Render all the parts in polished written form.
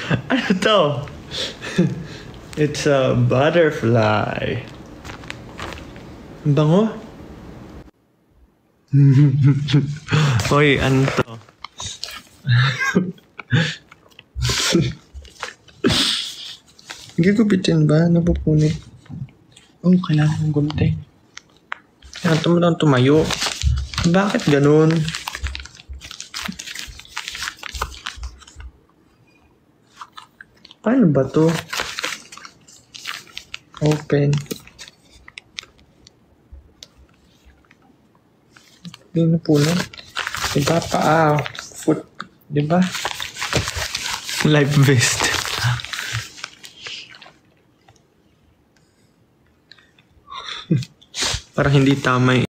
Ano to? It's a butterfly. Ang bango? Hoy, ano to? Gigupitin ba? Napupunit. Oh, kailangan kong gunting. Kailangan mo lang tumayo. Bakit ganun? Paano ba to? Open. Hindi na po na. Diba paa? Foot. Diba? Life vest. Parang hindi tama yung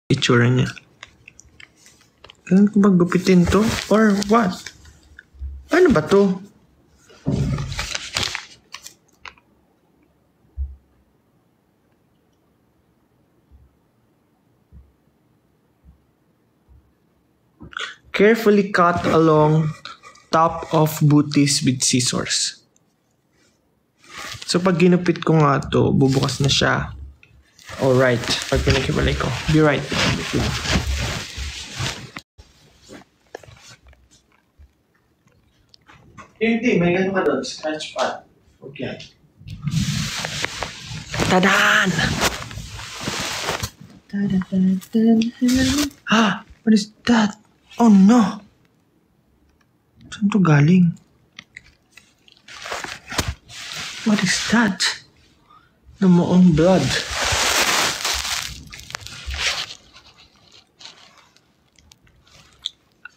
itsura niya. Kailan ko ba gupitin to? Or what? Ano ba to? Carefully cut along top of booties with scissors. So pag ginupit ko nga to, bubukas na siya. Alright. Pag pinaghiwalay ko. Be right. Hindi, may gano'n ka doon. Scratch pad. Okay. Tadaan! Ah! What is that? Oh no! Saan to galing? What is that? Namoong blood.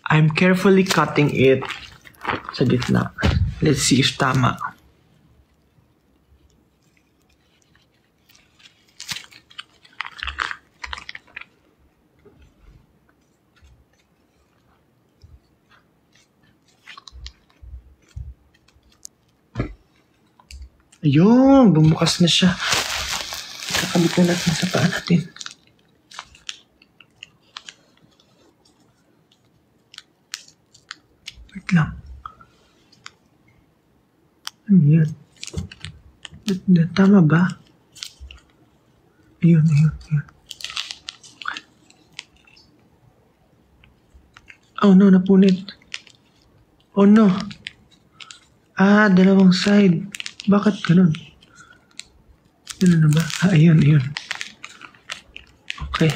I'm carefully cutting it sa gitna. Let's see if tama. Ayun, bumukas na siya. Kakabit na natin sa paa natin. Wait lang. Ano yan? Tama ba? Ayun. Oh no, napunit. Oh no. Ah, dalawang side. Bakit ganun? Ano na ba? Ah, ayun. Okay.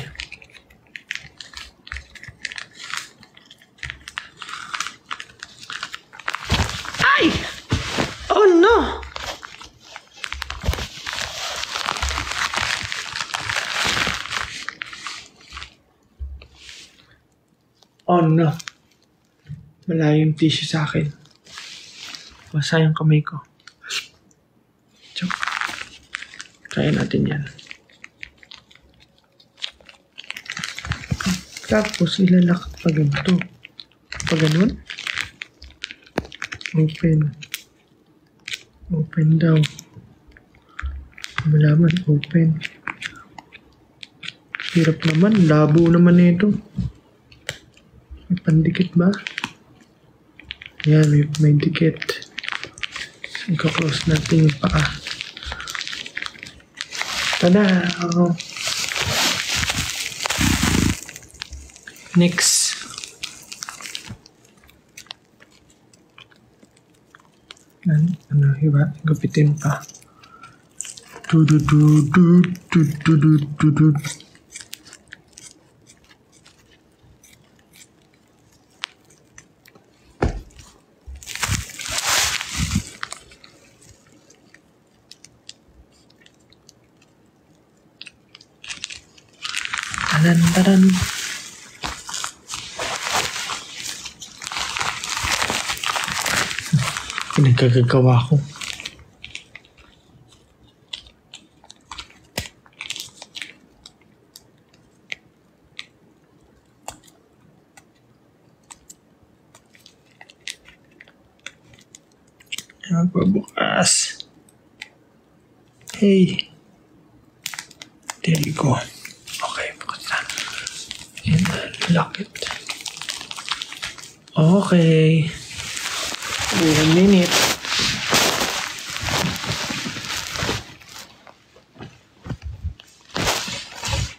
Ay! Oh no! Oh no. Malayo yung tissue sa akin. Basa yung kamay ko. Try natin yan. Tapos ilalak pa ganito. Pa ganun? Open daw. Malaman, open. Hirap naman. Labo naman nito. May pandikit ba? Yan, may dikit. Ika-close natin yung paa. Tada! Next. Ano, iba? Gapitin pa. Taran. Pinagkagagawa ko. Magpabukas. Hey. There you go. Okay, bukas na. And lock it. Okay. 1 minute.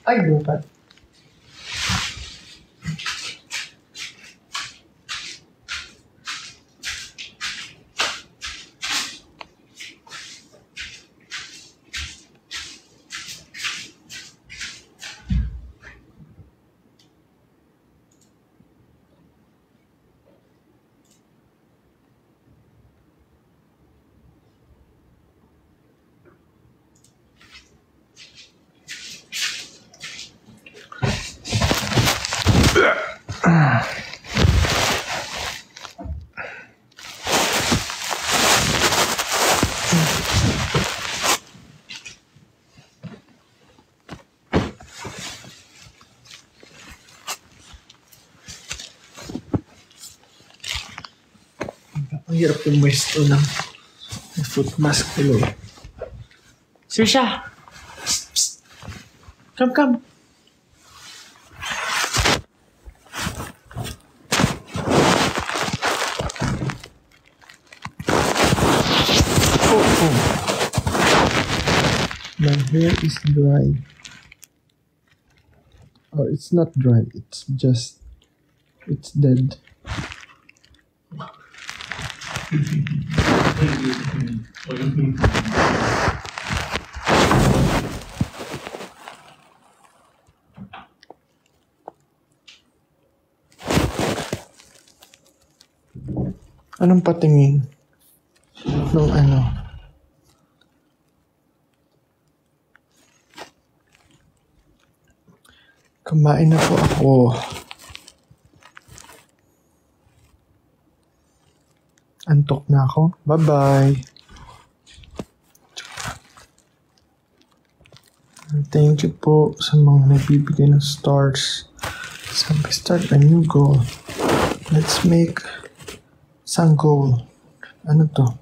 Ay, bukat. Ang hirap yung pwesto ng foot mask tuloy. Sirsha! Psst, psst. Come. Oh. My hair is dry. Oh, it's not dry. It's dead. Anong patingin? Nung ano? Kumain na po ako. Antok na ako. Bye-bye. Thank you po sa mga nagbibigay ng stars. Sabi, start a new goal. Let's make isang goal. Ano to?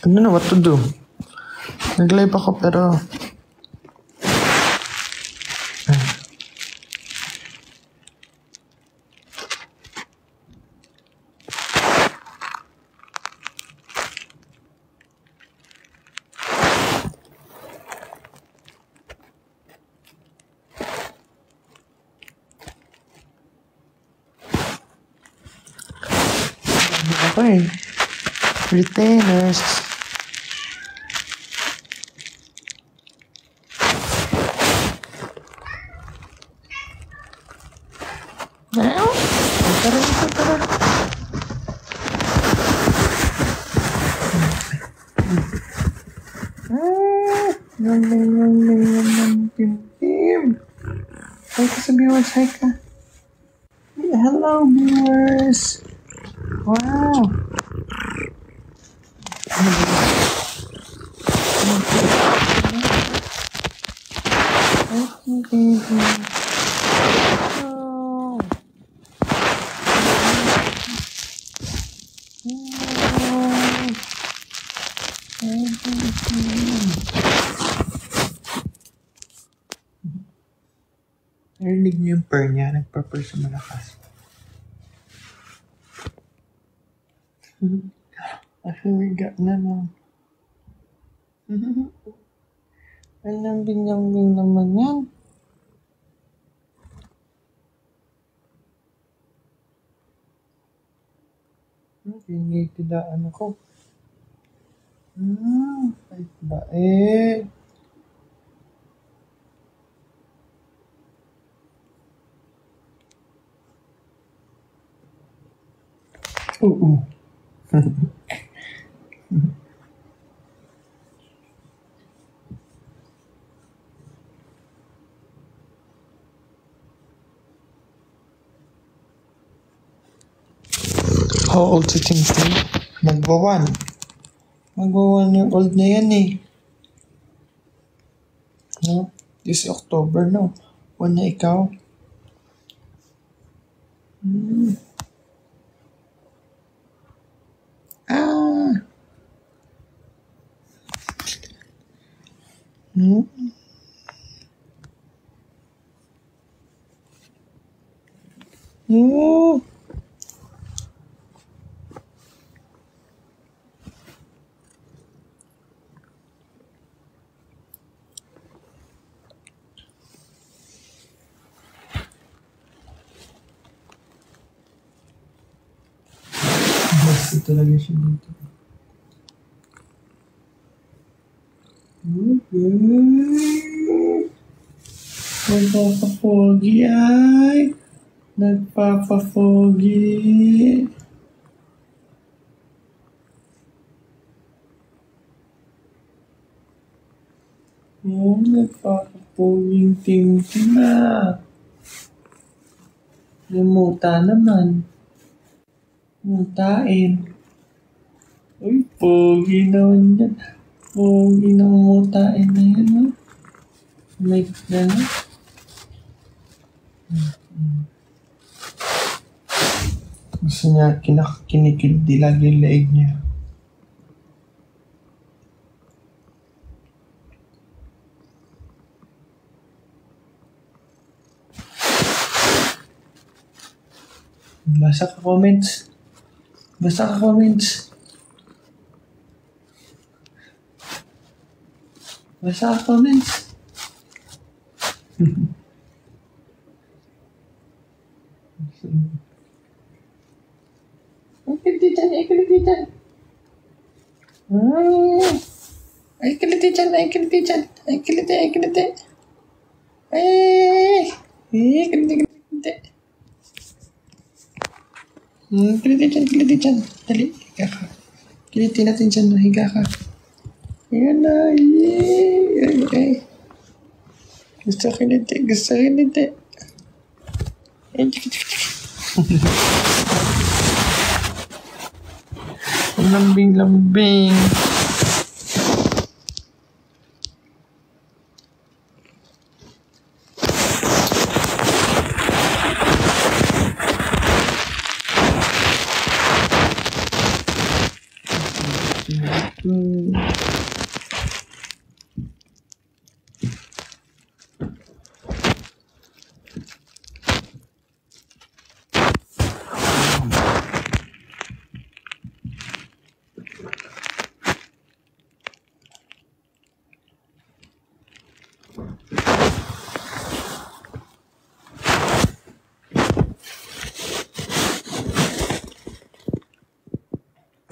I don't know what to do. Nag-live ako pero okay. Retainers. Tara. Tim. Hi ka sa viewers, hi ka. Hello, viewers. Wow. Narinig niyo yung purr niya, nagpa-purr sa malakas. Nahiga na lang. Alam, binyang-bing naman yan. Pinitidaan ako. Ay ba eh. Oo. How old si Ting-Ting? Magwa-1 year old na yan eh. No? This October, no? Ako na ikaw. Ah! Basta talaga siya dito. Nagpapapogi ay. Nagpapapogi. Nagpapapoging ting-ting na. Limuta naman. Mutain. Uy, pogi naman yan. Pogi na mutain na yan, ha? May gano'n. Gusto niya, kinikildi lagi yung leeg niya. Basa ka comments. Basa ka comments. Basa ka comments. Ay, kiliti dyan. Ay, kiliti dyan. Ay, kiliti dyan. Ay, kiliti dyan. Ay, kiliti, ay, kiliti. Ay, kiliti, kiliti. Kiliti dyan. Dali, higa ka. Kiliti natin dyan, higa ka. Ayan na, ay. Gusto kiliti. Ay, ang lambing-lambing.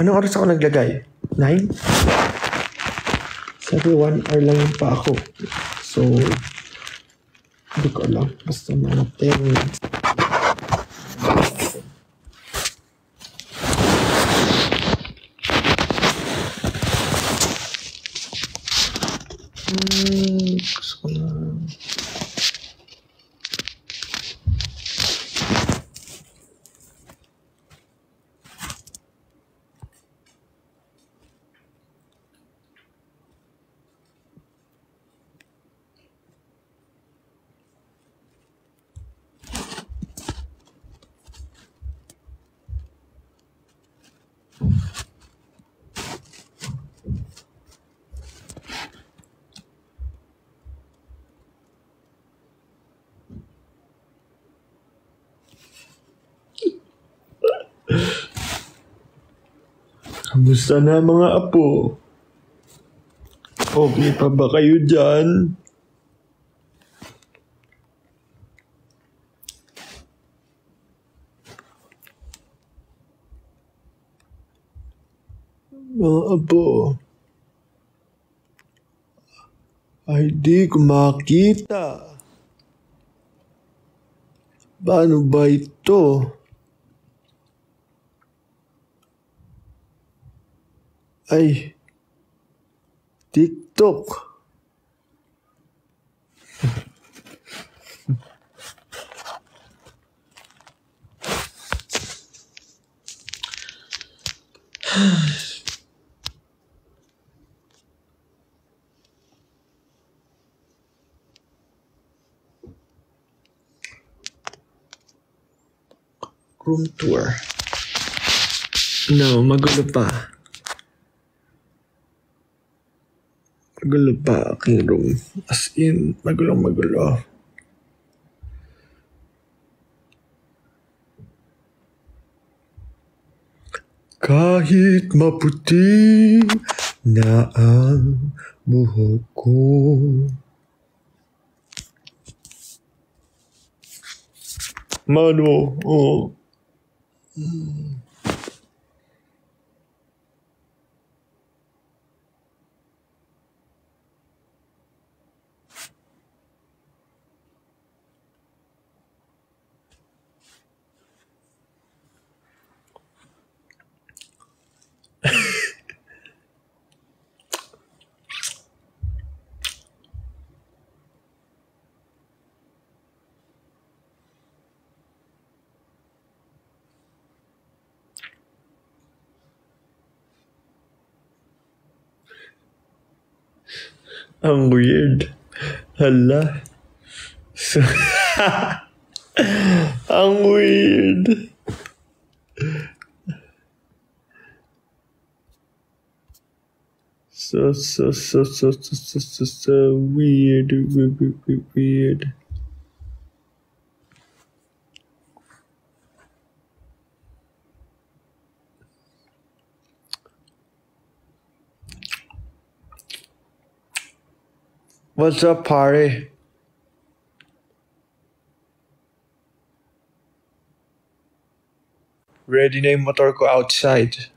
Anong oras ako naglagay? 9? Sabi 1 hour lang yung pa ako. So, hindi ko alam. Basta mga 10 minutes. Gusto ko na. Kamusta na mga apo? Okay pa ba kayo dyan? Mga apo. Ay di ko makita. Paano ba ito? Ay, TikTok. Room tour. No, magulo pa. Magulo pa aking room. As in, magulo. Kahit maputi na ang buhok ko. Mano, oh. Ang weird. Hala. So, ang weird. So weird. Weird. What's up, party? Ready na yung motor ko outside.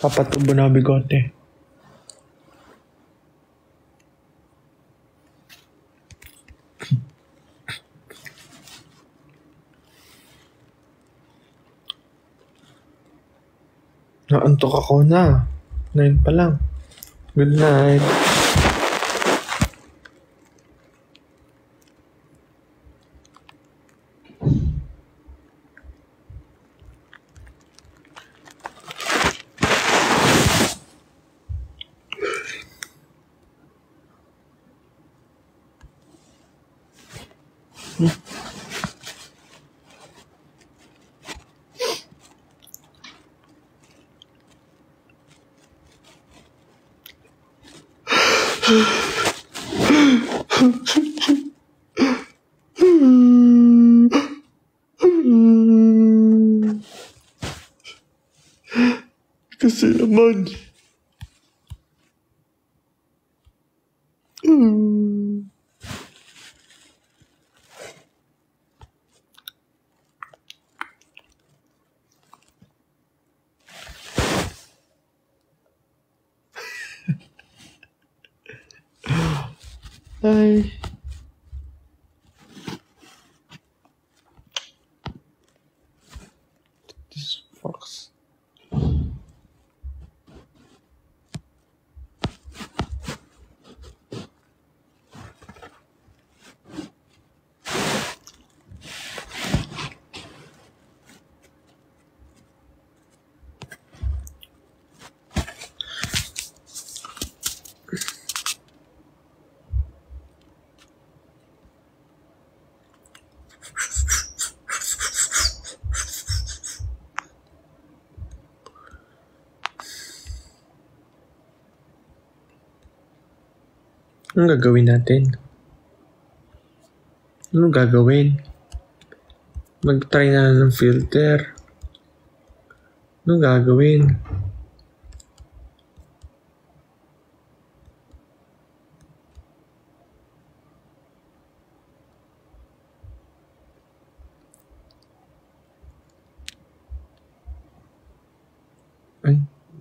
Papatubo na bigote. Naantok ako na. 9 pa lang. Good night. Kasi naman. Ay. This fox. Anong gagawin natin? Anong gagawin? Mag-try na ng filter. Anong gagawin?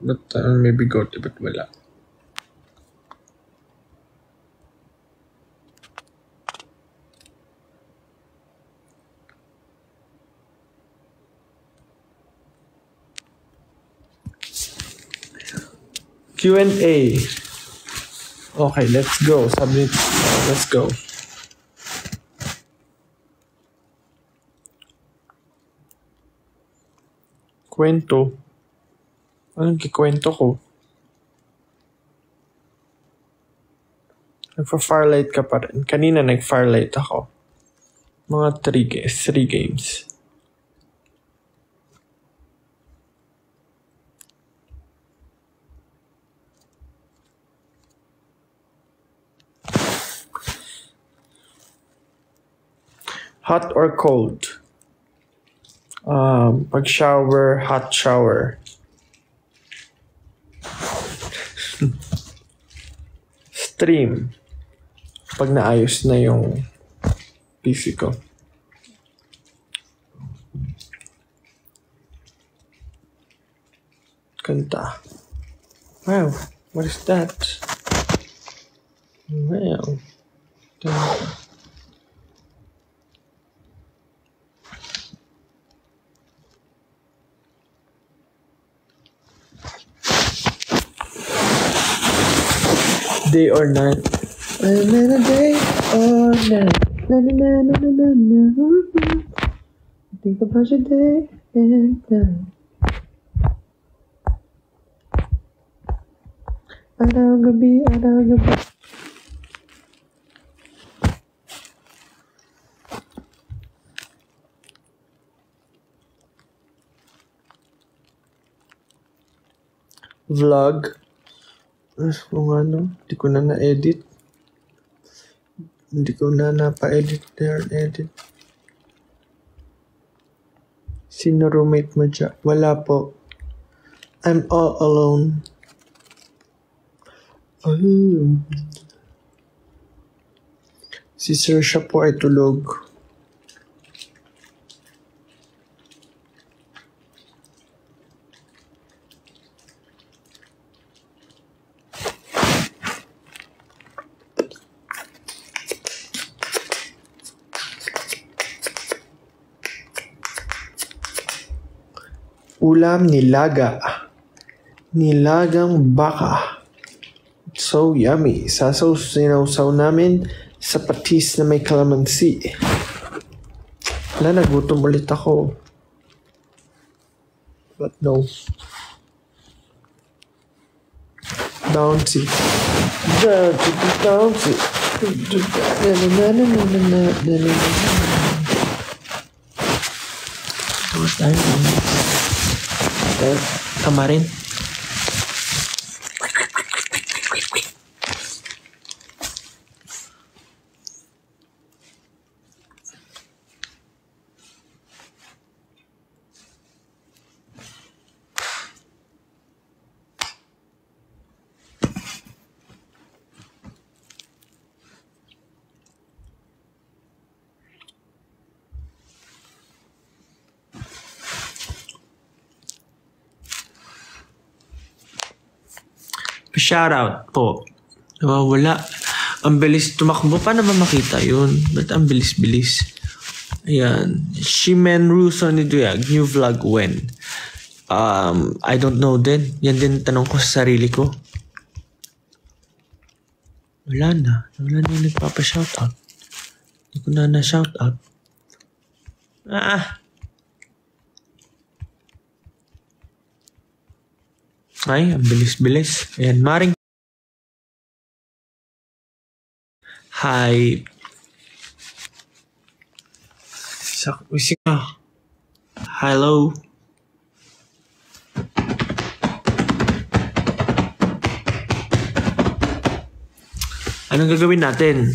But may bigote, ba't wala? Q&A. Okay, let's go. Submit. Let's go. Kwento. Anong kikwento ko? Nagpa-firelight ka pa rin. Kanina nag-firelight ako. Mga 3 games. Hot or cold? Pag shower, hot shower. Stream. Pag naayos na yung PC ko. Kanta. Wow, what is that? Wow. Kanta. Day or night. Another day or night. Na na na na na na na. Think about your day and night. Araw gabi, araw gabi. Vlog. Kung ano, di ko na na-edit. Hindi ko na napa-edit there, edit. Sino roommate mo dyan? Wala po. I'm all alone. Si Sir siya po ay tulog. Ulam nilaga. Nilagang baka. So yummy. Sinawsaw namin sa patis na may calamansi. Wala, nagutom ulit ako. But no. Bouncy. Bouncy. Tapos tayo. Kamarin. Shoutout po. Wala. Ang bilis tumakbo. Paano ba makita yun? Ba't ang bilis-bilis? Ayan. Shimen Russo ni Duyag. New vlog when? I don't know din. Yan din tanong ko sa sarili ko. Wala na. Wala na yung nagpapa-shoutout. Hindi ko na na-shoutout. Ay, ang bilis-bilis. Ayan, Maring. Hi. Hello. Anong gagawin natin?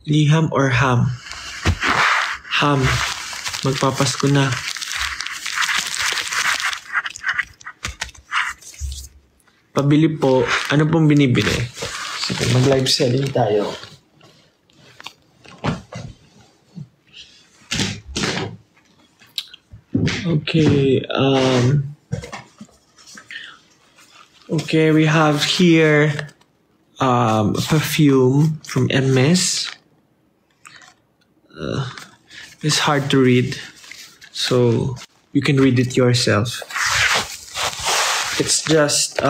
Liham or ham? Ham. Magpapasko na. Pabili po. Ano pong binibili? Sige, mag-live selling tayo. Okay, okay, we have here perfume from Hermes. It's hard to read, so you can read it yourself. It's just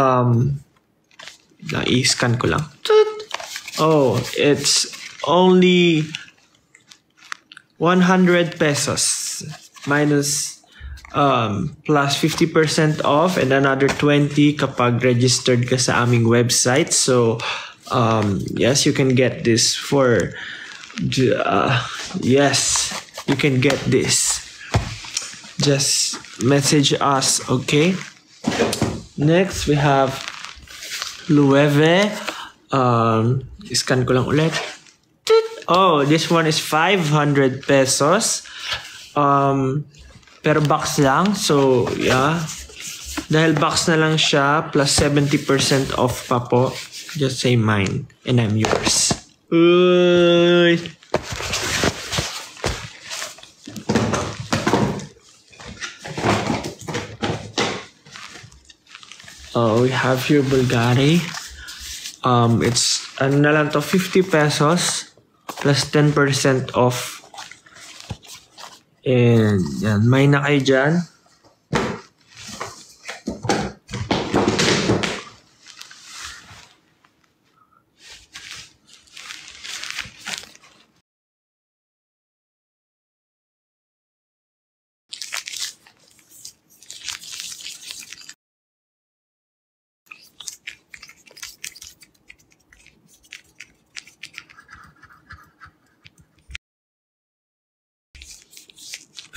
i-scan ko lang. Oh, it's only 100 pesos minus plus 50% off and another 20 kapag registered ka sa aming website. So yes, you can get this for yes, you can get this. Just message us, okay? Next, we have Loewe. Scan ko lang ulit. Oh, this one is 500 pesos. Per box lang. So, yeah. Dahil box na lang siya, plus 70% off pa po. Just say mine. And I'm yours. Uy! Oh, we have here Bulgari. It's ano na lang to, 50 pesos plus 10% off. And yan, may na kayo dyan.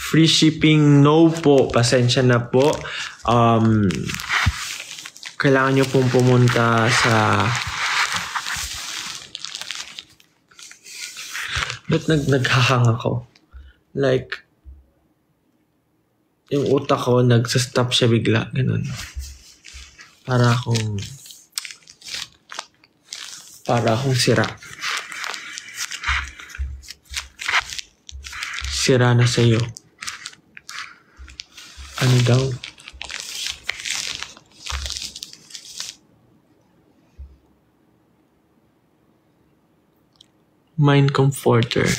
Free shipping, no po. Pasensya na po. Kailangan nyo pong pumunta sa... Ba't naghahang ako? Like, yung utak ko, nagsastop siya bigla. Ganun. Para akong sira. Sira na sa'yo. Ano daw? Mind comforter.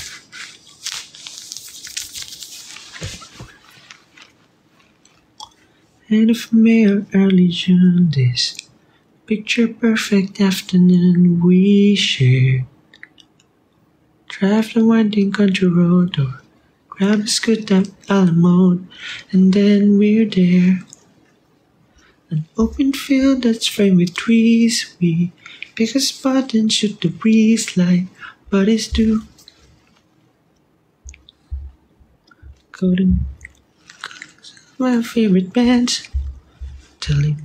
And if May or early June, this picture perfect afternoon we share. Drive the winding country road or grab a scooter a la mode, and then we're there. An open field that's framed with trees. We pick a spot and shoot the breeze like buddies do. Golden, my favorite bands. Telling.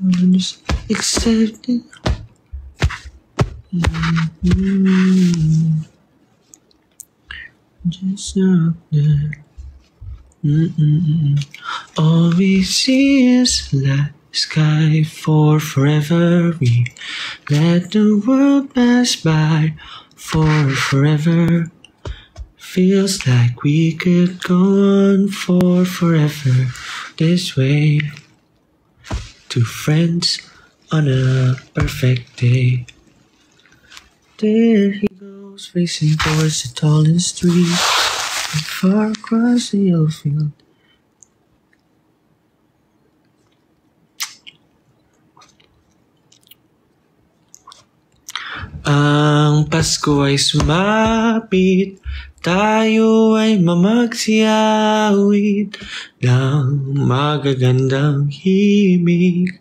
I'm just accepting. Just up there. All we see is light sky for forever. We let the world pass by for forever. Feels like we could go on for forever this way. Two friends on a perfect day. There he goes, facing towards the tallest tree, and far across the yellow field. Ang Pasko ay sumapit, tayo ay mamagsiyawit ng magagandang himig.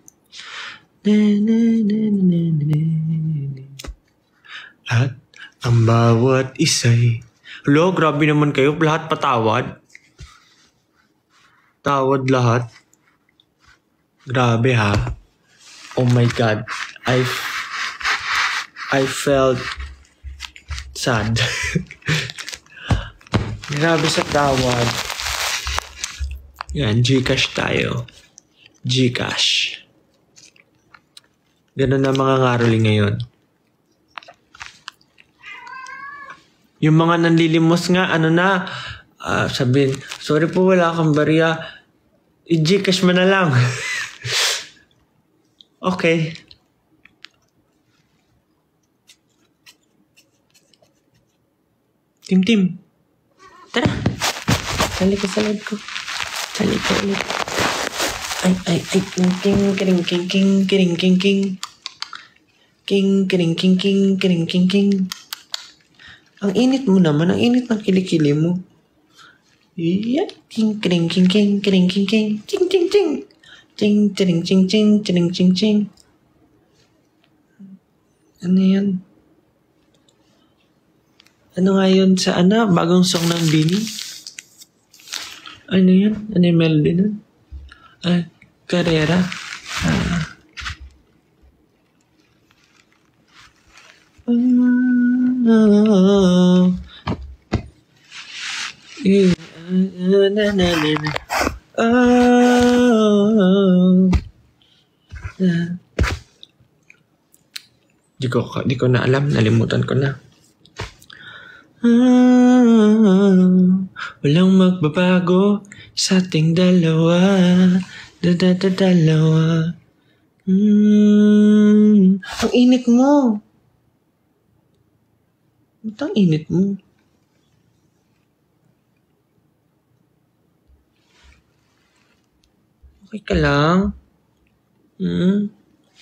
At ang bawat isa'y... Hello, grabe naman kayo. Lahat patawad. Tawad lahat. Grabe ha. Oh my God. I felt sad. Grabe sa tawad. Yan, Gcash tayo. Gcash. Ganun na mga ngaroli ngayon. Yung mga nanlilimos nga, sabihin, sorry po, wala kang barya. I-Gcash mo na lang. Okay. Tim. Tara. Sali ka sa loob ko. Sali ka ulit. Ay. King. Ang init mo naman. Ang init ng kilikili mo. Yeah. King. Ting. Ano yan? Ano nga yun sa bagong song ng Bini? Ano yan? Ano yung melody nun? Carrera. Di ko na alam. Nalimutan ko na. Walang magbabago sa ating dalawa. Dalawa. Ang init mo. Ba't ang init mo? Okay ka lang?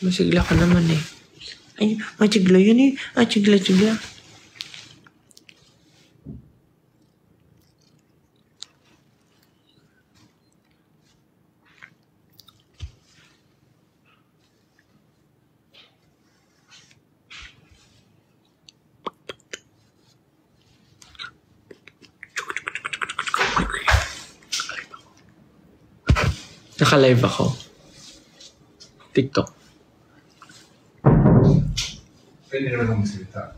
Masigla ka naman eh. Ay, machigla yun eh. Chigla. Naka-live ako. TikTok. Pwede naman akong magsalita.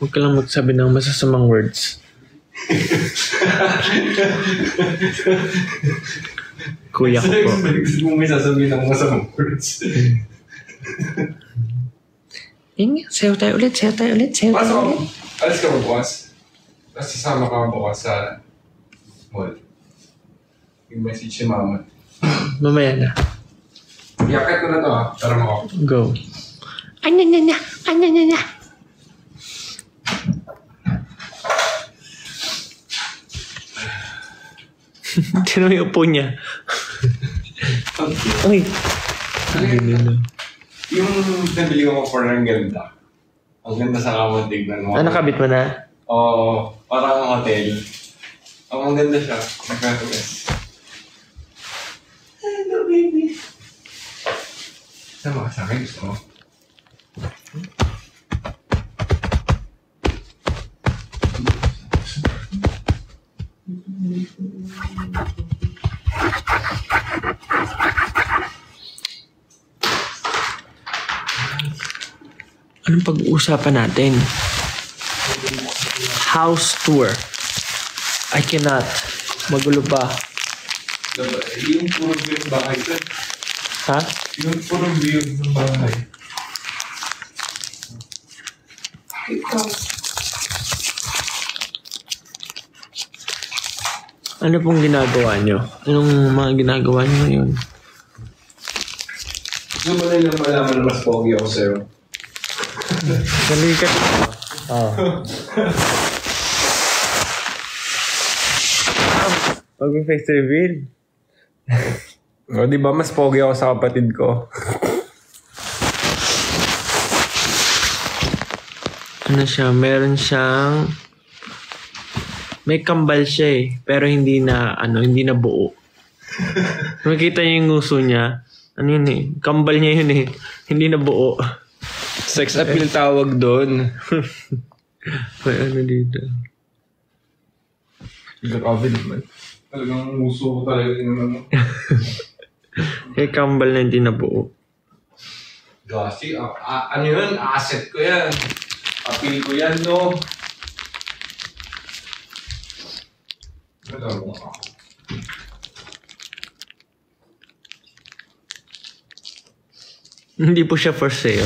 Huwag ka lang magsabi ng masasamang words. Kuya ko po. Gusto mo may sasabihin ng masamang words. Sayo tayo ulit. Alis ka ba bukas? Tapos sasama ka bukas sa mall. Yung message si mama. Mamaya na. Iakit ko na to para makapag. Go. Ano na. Sino yung upo niya? Uy. Yung nabili ko for ang ganda. Ang ganda sa kamang tignan mo. Nakabit mo na? Oo. Parang hotel. Ang ganda siya. Nagkakagas. Hello, baby. Sama ka sa akin. Gusto mo? Anong pag-uusapan natin? House tour. I cannot. Magulo pa. Yung puro view ng bahay ko. Ha? Yung puro view ng bahay. Ano pong ginagawa nyo? Anong mga ginagawa nyo ngayon? Gusto mo na lang malaman na mas pogi ako sa'yo. Dali ka. Mag-face reveal. O, di ba mas pogi ako sa kapatid ko? Ano siya? Meron siyang... May kambal siya eh. Pero hindi na buo. Makita niyo yung nguso niya. Ano yun eh? Kambal niya yun eh. Hindi na buo. Sex appeal tawag doon. May ano dito. Grabe naman. Talagang muso ko talaga yung naman mo. May kambal na hindi na buo. Gossy, ano yun? Asset ko yan. Apil ko yan, no? Alam mo ako. Hindi po siya for sale.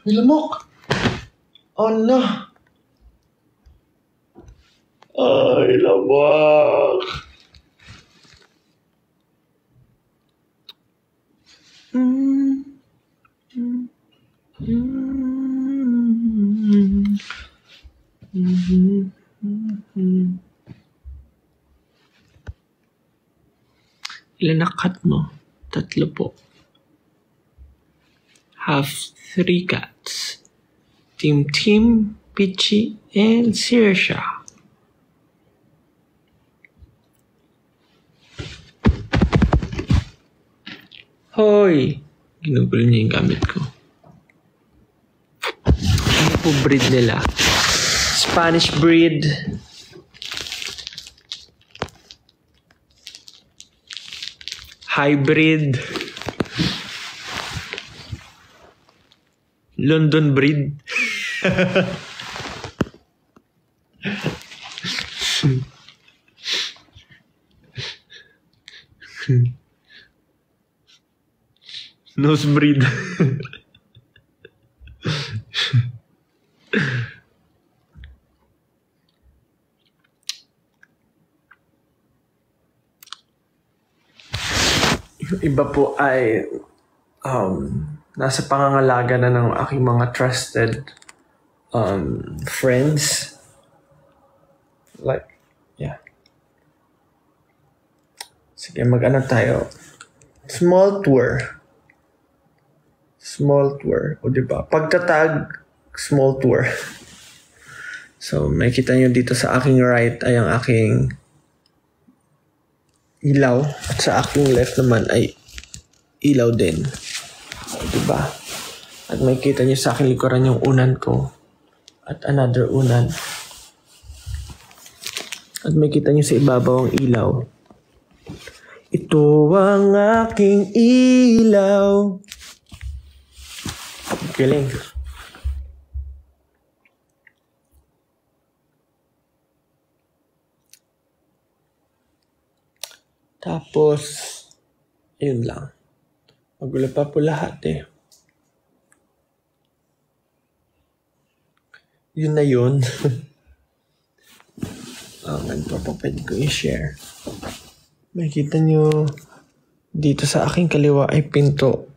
May lamok! Oh no! Ay, lamok! Ilan na cut mo? 3 po. Have 3 cats. Tim, Peachy, and Saoirse. Hoy! Ginugulo niya yung gamit ko. Ano po breed nila? Spanish breed. Hybrid. London breed. Nose breed. Yung iba po ay nasa pangangalaga na ng aking mga trusted friends. Like, yeah. Sige, mag-ano tayo. Small tour. O diba? Pagtatag, small tour. So, makikita nyo dito sa aking right ay ang aking ilaw. At sa aking left naman ay ilaw din. Diba? At makikita nyo sa aking likuran yung unan ko. At another unan. At makikita nyo sa ibabaw ang ilaw. Ito ang aking ilaw. Galing. Tapos, yun lang. Magulo pa po lahat eh. Yun na yun. Ganito pa pwede ko i-share. Makikita nyo dito sa aking kaliwa ay pinto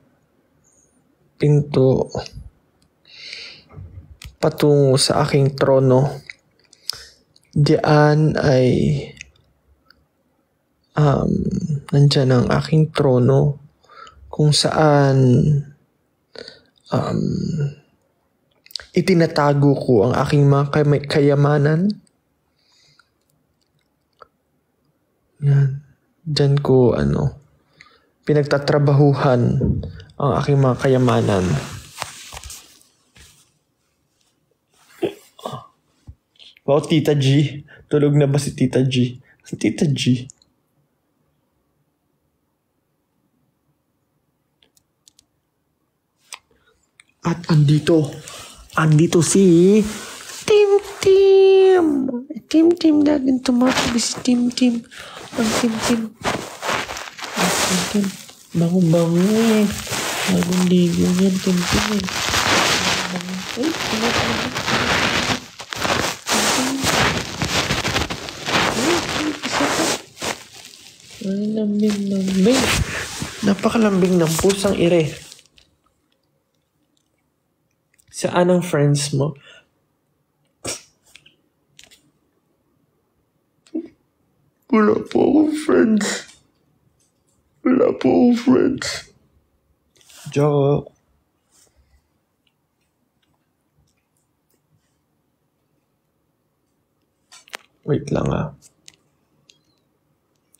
patungo sa aking trono. Diyan ay nandyan ang aking trono kung saan itinatago ko ang aking mga kayamanan. Yan. Diyan ko pinagtatrabahuhan ang aking mga kayamanan. Wow, Tita G. Tulog na ba si Tita G? Tita G. At andito si Tim. Tim natin tumatabi si Tim. Ang Tim. Bango eh. Bagong ligo yan, Tim eh. Ay, ay, lambing. Napakalambing ng pusang ire. Saan ang friends mo? Wala po akong friends. Joke. Wait lang ah.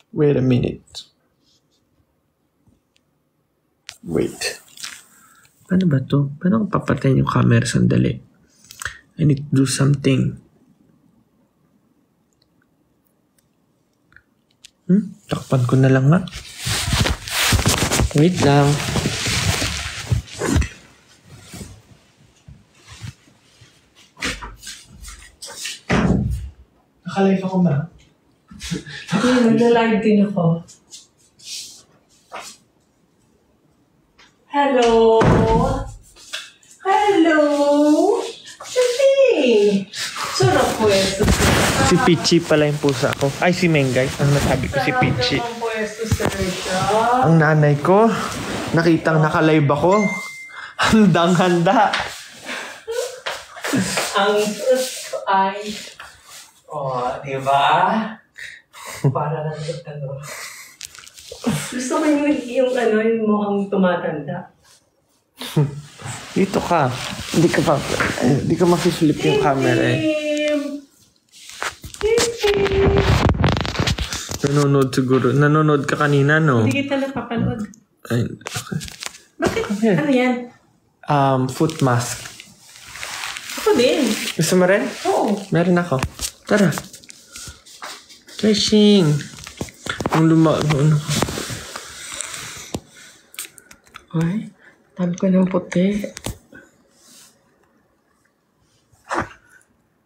Wait a minute. Wait. Paano ba to? Paano ko papatayin yung camera sandali? I need to do something. Takpan ko na lang nga. Wait lang. Nakalive ako ba? Nagla-live din ako. Hello? Hello? Sisi! Sarap pwesto. Si Pichi pala yung pusa ko. Ay, si Mengay. Ang nasabi ko si Pichi. Sarap naman pwesto, Sergio. Ang nanay ko, nakitang nakalive ako. Handang-handa. Ang sus ay... di ba? Para lang ito. Gusto ko yung mukhang tumatanda. Dito ka. Hindi ka makiflip yung camera eh. Nanonood siguro. Nanonood ka kanina, no? Hindi kita napapanood. Ay, okay. Bakit? Okay. Ano yan? Foot mask. Ako din. Gusto mo rin? Oo. Meron ako. Tara. Tracing. Ang ano. Ay, tabi ko ng puti.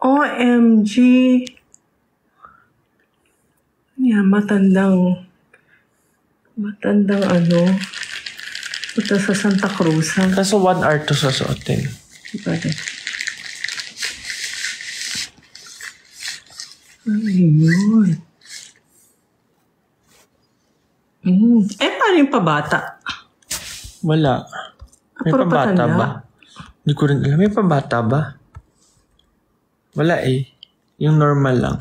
OMG. Yan, matandang punta sa Santa Cruz. Kaso 1 hour to susuotin. Bakit? Ay, yun. Paano yung pabata? Wala. May Puro pabata patanda. ba? Hindi ko rin alam. May pabata ba? Wala eh. Yung normal lang.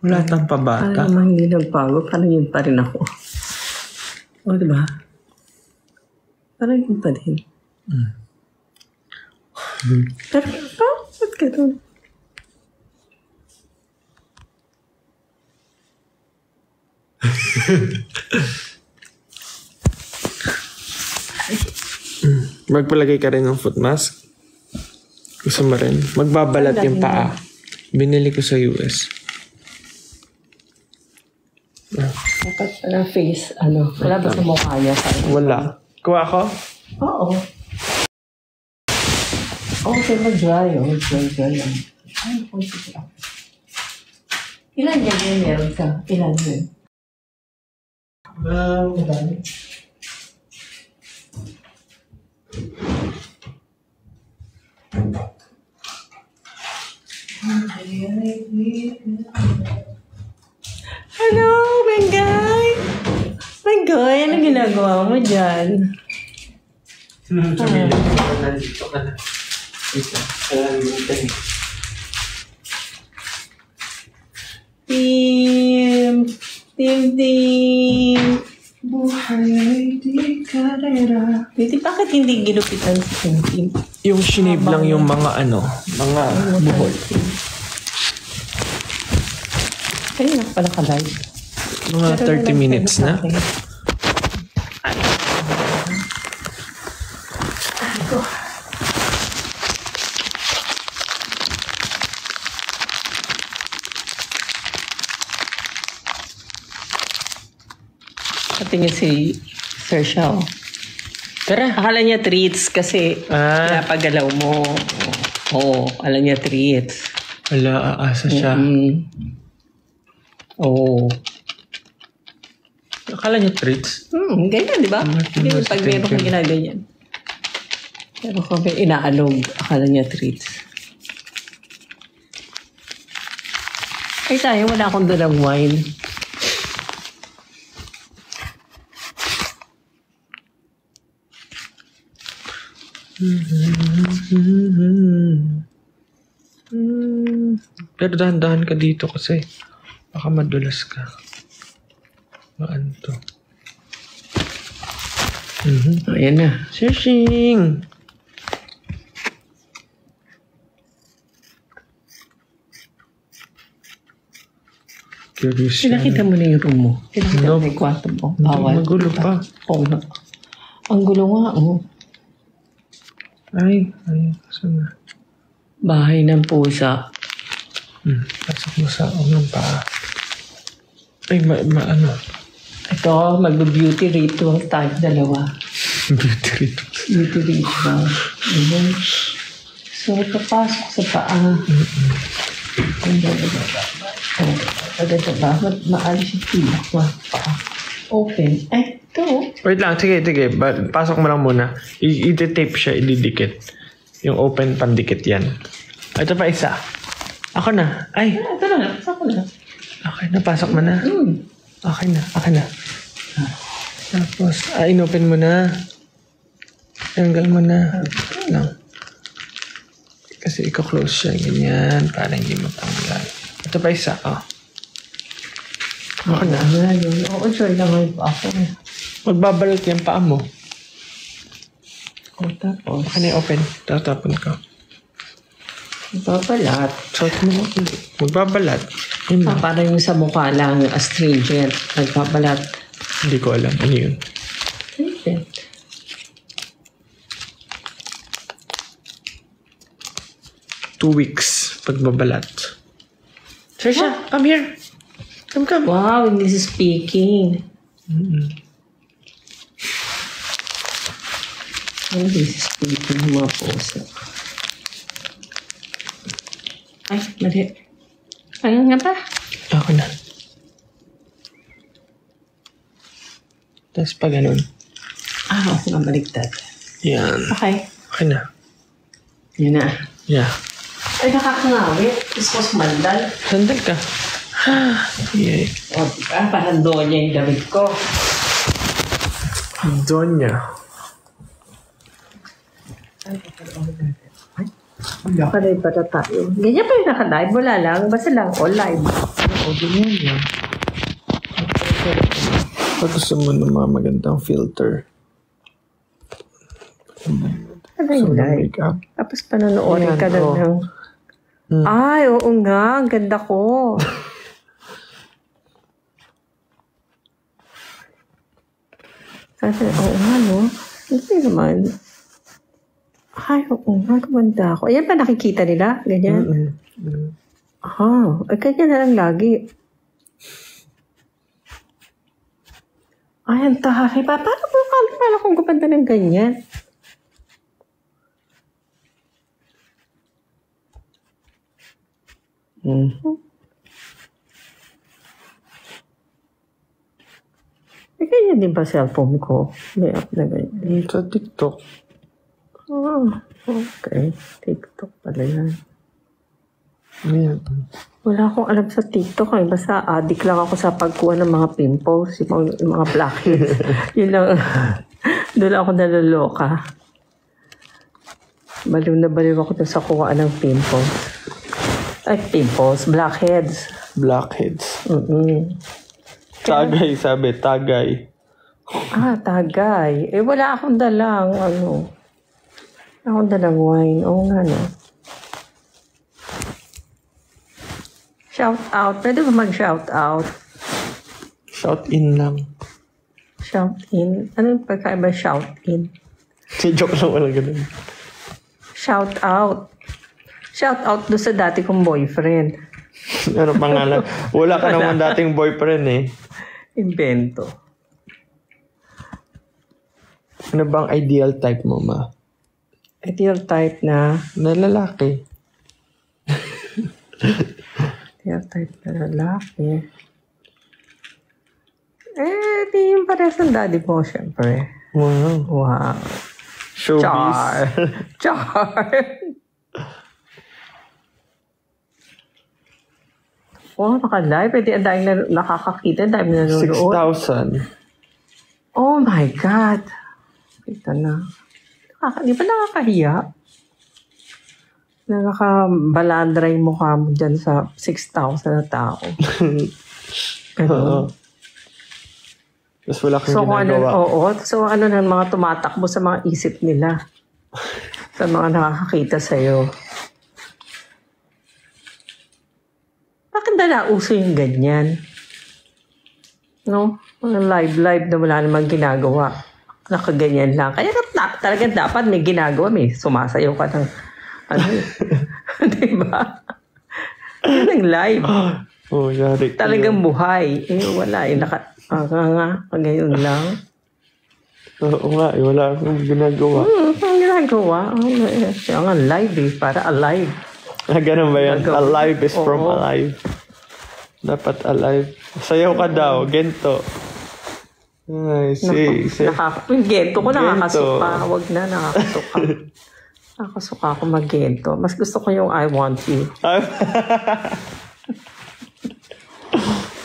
Wala tang pabata. Parang naman hindi nagbago. Parang yun pa rin ako. O, diba? Parang yun pa din. Pero, ba't ganun? Magpalagay ka rin ng foot mask. Gusto mo rin? Magbabalat yung paa. Binili ko sa US. Dapat parang face, wala ba sa mukha niya? Wala. Kuha ako? Oo. Okay, mag-dry. Mag-dry lang. Ay, sige ako. Ilan yan meron ka? Ilan yun? Madami. Hello, Bengay! Bengay, ano ginagawa mo dyan? Nandito ka na. Wait lang. Kailangan mo tayo. Team! Buhay ay di karera. Hindi, bakit hindi ginupitan si Team? Yung shinave lang yung mga mga buhol. Kaya na pala ka-live. Mga 30 minutes na. Patingin si Sir Shao. Tara. Akala niya treats kasi pinapagalaw mo. Oo, akala niya treats. Wala, aasa siya. Oo. Akala niya treats. Ganyan, di ba? Ganyan pag meron kang ginaganyan. Pero kung may inaalog, akala niya treats. Ay, sayang, wala akong dalang wine. Pero dahan-dahan ka dito kasi baka madulas ka. Ano to? Ayan na. Shishing! Curious siya. Pinakita mo na yung room mo. Pinakita mo na yung kwarto mo. Bawal. Magulo pa. Oo na. Ang gulo nga, Ay, saan na? Bahay ng pusa. Pasok mo sa ng paa. Ay, ano? Ito, mag-beauty ritual tayo dalawa. Beauty ritual. Beauty ritual. Ayan. So, papasok sa paa. Maalis yung pilak mo. Paa. Open. Ay, ito. Wait lang, sige. Pasok mo lang muna. I-tape siya, ididikit. Yung open pandikit yan. Ito pa isa. Ako na. Ay. Ito na, pasok ko na. Okay, napasok mo na. Okay na. Tapos, inopen mo na. Tanggal mo na. Lang. Kasi i-close siya. Ganyan. Para hindi mo tanggal. Ito pa isa. Ako na. Oo, sure naman po ako. Magbabalot yung paa mo. Tapos, Baka na open. Tatapon ka. babalat. Short mo na ulit. Magbabalat. Yun lang. Parang yung sa mukha lang, astringent. Nagbabalat. Hindi ko alam. Ano yun? Astringent. 2 weeks. Pagbabalat. Trisha, come here. Come. Wow, this is speaking. Oh, this is speaking. Mga puso. Ay, mali. Ano nga ba? Ako na. Tapos pa ganun. Oo nga, baliktad. Yan. Okay. Okay na. Yun na. Yeah. Ay, nakakangawit. Iskos mandal. Sandal ka. Yay. O, diba? Parang doon niya yung damit ko. Donya. Naka-live pa na tayo. Ganyan pa yung naka-live. Wala lang. Basta lang all live. Oo, ganyan yan. Pag gusto mo ng mga magandang filter. Ano yung live? Makeup. Tapos panonoodin Ayan, ka lang oo. ng... Ay, oo nga. Ang ganda ko. Kasi, oo nga, no? Hindi naman. Ay, oo nga. Gumanda ako. Ayan pa nakikita nila? Ganyan? Ay, ganyan na lang lagi. Ay, ang tahay. Paano kung gumanda ng ganyan? Eh, ganyan din ba cellphone ko? May app na ganyan. Sa TikTok. Okay. TikTok pala yan. Ayan. Wala akong alam sa TikTok. Basta addict lang ako sa pagkuha ng mga pimples, yung mga blackheads. Yun lang. Doon ako naloloka. Baliw na baliw ako dun sa kuhaan ng pimples. Ay, pimples. Blackheads. Blackheads. Tagay, sabi. Tagay. tagay. Eh, wala akong dalang, Wala akong dalang wine. Oo nga, no? Shout out. Pwede ba mag-shout out? Shout in lang. Shout in? Ano yung pagkaiba shout in? Joke lang, wala ganun. Shout out. Shout out doon sa dati kong boyfriend. Ano pangalan? Wala ka naman dating boyfriend eh. Invento. Ano bang ideal type mo, ma? Ideal type na... Na lalaki. Ideal type na lalaki. Di yung parehas ng daddy mo, syempre. Wow. Wow. Showbiz. Char. Oh, naka-live. Pwede ang dahil nakakakita, ang dahil nanonood. 6,000. Oh my God. Kita na. Di ba nakakahiya? Na nakabalandra yung mukha mo dyan sa 6,000 na tao. Oo. Tapos wala kang ginagawa. So ano ng mga tumatakbo sa mga isip nila. Sa mga nakakakita sa'yo. Bakit na nauso yung ganyan? No? Live na wala namang ginagawa. Nakaganyan lang. Kaya talaga dapat may ginagawa. May sumasayaw ka ng diba? Yan ang live. Oh, yari. Talagang buhay. Wala. Ngayon lang. Oo nga, wala akong ginagawa. Ang ginagawa. Ang alive eh. Para alive. Ganun ba yan? Alive is from Oo. alive. Dapat alive. Sayaw ka daw, gento. Ay, Gento ko, Gento. nakakasuka. Huwag na, nakakasuka. Nakakasuka ako mag-gento. Mas gusto ko yung I want you.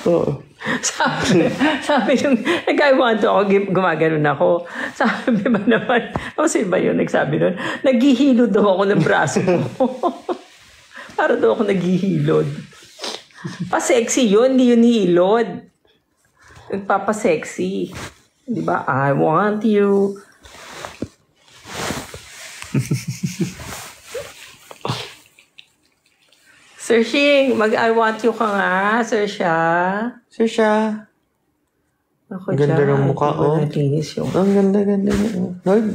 Oo. Sabi yung nag-I want you ako, gumaganon ako. Sabi ba naman, si ba yun nagsabi nun? Naghihilod daw ako ng braso ko. Para daw ako naghihilod. Pa-sexy yun, hindi yun hilod. Nagpapa-sexy. Di ba? I want you. Sir Shing, mag-I want you ka nga, Sir Sha. Sir siya. Ako Ganda dyan, ng mukha, oh. Nalinis yung... Ang ganda.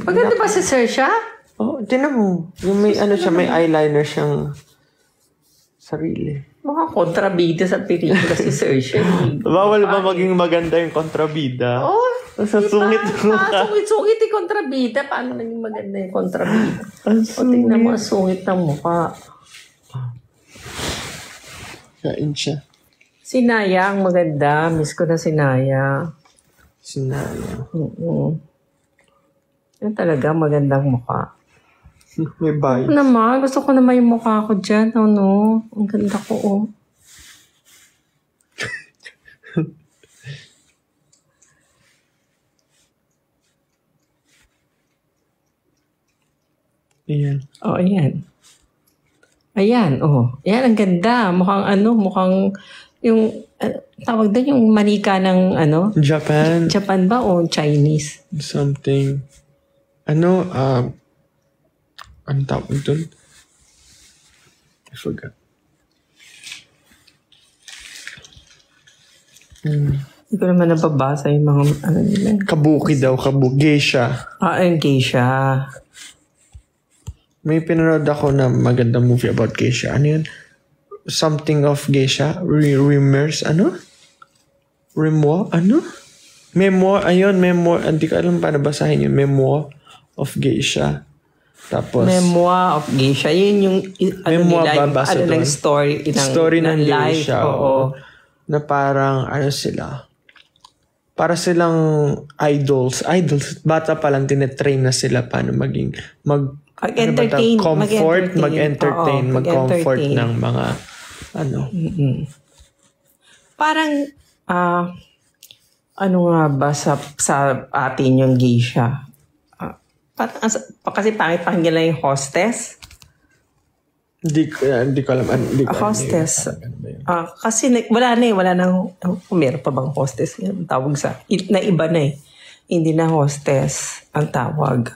Maganda ba si Sir Sha? Oh, tinan mo. Yung may may eyeliner siyang sarili. Mukhang kontrabida sa pelikula si Sir Sha. Bawal ba maging maganda yung kontrabida? Oh, Sa sungit mo ka. Sungit yung kontrabida. Paano naging maganda yung kontrabida? Ang O tingnan mo ang sungit ng mukha. Kain siya. Si Naya ang maganda. Miss ko na si Naya. Sinaya. Yan talaga magandang mukha. May bias. Naman, gusto ko naman yung mukha ko dyan. Ano? Ang ganda ko, oh. Ayan. Oh, ayan. Ayan, oh. Ayan, ang ganda. Mukhang yung, tawag doon yung manika ng, Japan. Japan ba o Chinese? Something. Ang tawag doon? I forgot. Hindi ko naman nababasa yung mga, nila. Kabuki daw, geisha. Yung geisha. May pinanood ako na magandang movie about geisha. Ano yun? Something of geisha? Remers? Memoir? Memoir. Hindi ko alam paano basahin yun. Memoir of geisha. Tapos, Memoir of geisha. Yun yung, Memoir nila, ba basa doon? ng story. Story ng life. geisha. Oo. Na parang, sila? Para silang idols. Bata pa lang, tinetrain na sila paano maging, Mag-entertain. mag-entertain, mag-comfort ng mga, Parang, ano nga ba sa atin yung geisha? Kasi pangit pakinggan lang yung hostess. Hindi ko alam. Hostess. Kasi wala nang, meron pa bang hostess? Yung tawag na iba na eh. Hindi na hostess ang tawag.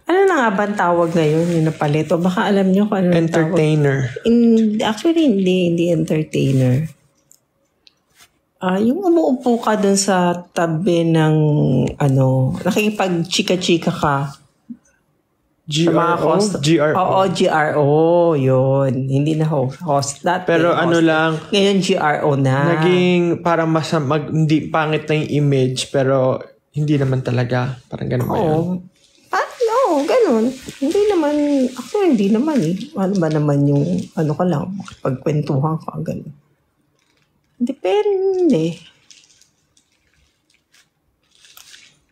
Ano na nga ba ang tawag ngayon? Yung napalit? O baka alam nyo kung ano ang tawag. Entertainer. Actually, hindi entertainer. Yung umuupo ka dun sa tabi ng, nakikipag-chika-chika ka. GRO? Oo, GRO. Yun. Hindi na host. Pero lang, ngayon GRO na. naging parang hindi pangit na yung image, pero hindi naman talaga. Parang ganun ba yun? Oo, ganun. Hindi naman eh. Ano ba naman yung, ka lang, pagkwentuhan ka, ganun. Depende.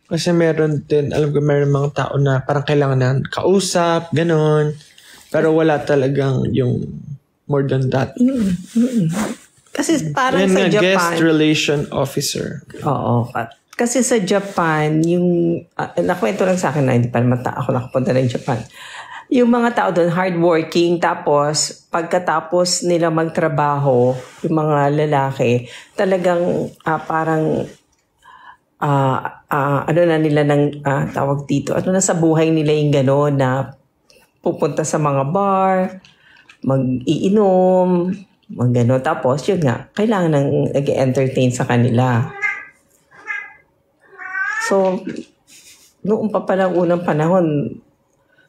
Kasi meron mga tao na parang kailangan na kausap, ganun. Pero wala talagang yung more than that. Kasi parang Yan sa nga, Japan. guest relation officer. Oo. Kasi sa Japan, yung, nakwento lang sa akin na hindi pa naman ako nakapunta ng Japan. Yung mga tao doon, hardworking, tapos pagkatapos nila magtrabaho, yung mga lalaki, talagang parang, na nila ng tawag dito, sa buhay nila yung gano'n na pupunta sa mga bar, mag-iinom, gano'n. Tapos, yun nga, kailangan nang nag-entertain sa kanila. So, noong pa palang unang panahon,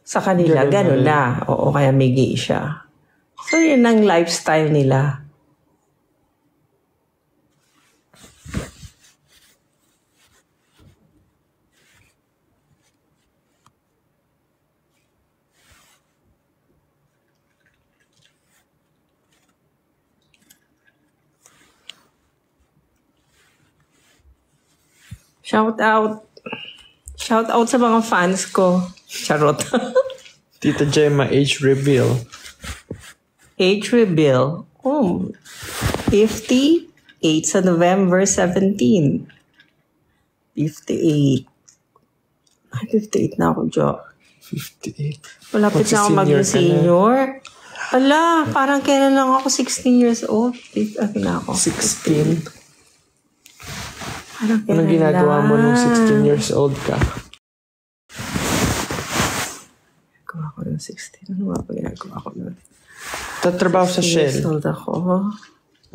sa kanila, gano'n na. Oo, kaya may geisha. So, yun ang lifestyle nila. Shout out. Shout out sa mga fans ko. Charot. Tita Gemma, age reveal. Age reveal. 58 sa November 17. 58. Ay, 58 na ako, Jo. 58. Malapit na ako maging senior. Ala, parang kailan lang ako 16 years old. Na ako. 16. Parang Anong kailan ginagawa mo nung 16 years old ka? Ginagawa ko nung 16. Ano nga ba ginagawa ko nun? Tatrabaho sa 16 Shell. years old ako.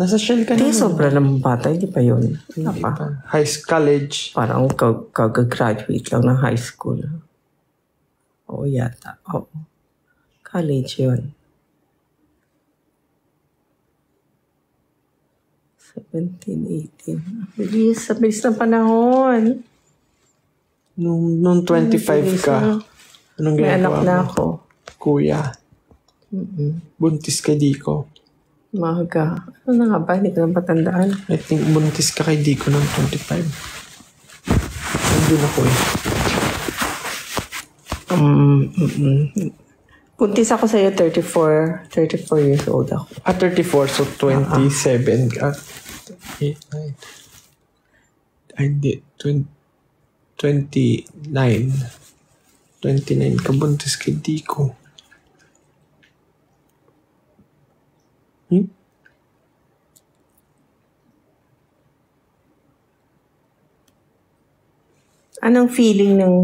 Nasa Shell ka Hindi, naman. sobra naman bata. Hindi pa yun. Ano Hindi pa? pa. College. Parang kag-graduate lang ng high school. Oo, yata. Oo. College yun. 17, 18. Bilis, sa bilis ng panahon. Nung 25 ka, anong May anak ginagawa na mo? ako. Kuya. Buntis kay Dico. Maga. Ano na nga ba? Hindi ko lang patandaan. I think buntis ka kay Dico ng 25. Nandun ako eh. Puntis ako sa'yo, 34 years old ako. 34, so 27 ka. 8, 9. Ay, hindi. 29. 29 ka buntis kay Dico. Anong feeling ng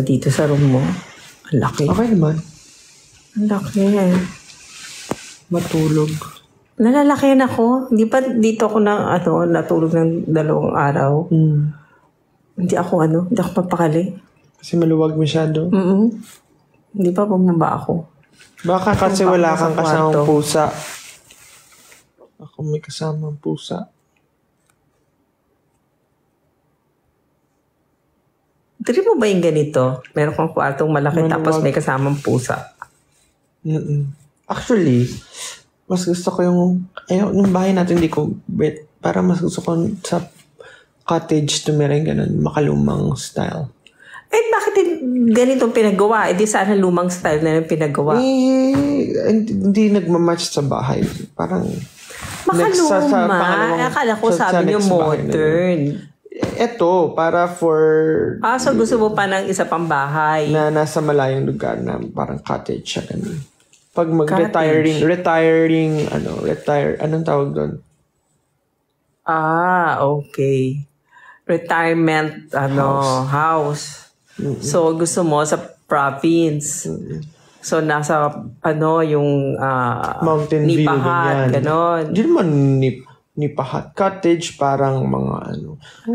dito sa room mo? Ang laki. Okay naman. Ang laki. Matulog. Nalalakihan ako. Hindi pa dito ako natulog ng 2 araw. Hindi ako mapakali. Kasi maluwag masyado. Hindi pa bumaba ako. Baka kasi wala kang sa kasamang kwarto. pusa. Ako may kasamang pusa. Trip mo ba yung ganito? Meron kang kwartong malaki Maluwag. tapos may kasamang pusa. Actually, mas gusto ko yung bahay natin hindi ko bet. Para mas gusto ko sa cottage to meron ganun, makalumang style. Eh, bakit ganitong pinagawa? Eh, di sana lumang style na yung pinagawa. Hindi nagmamatch sa bahay. Parang Makaluma. Akala ko sabi niyo modern. Ito, para for So gusto mo pa ng isa pang bahay. na nasa malayong lugar na parang cottage siya ganun. Pag retiring, anong tawag doon? Okay. Retirement, house. So, gusto mo sa province. So, nasa, yung Mountain view, Nipahat, ganyan. ganon. Hindi naman nipahat. Cottage, parang mga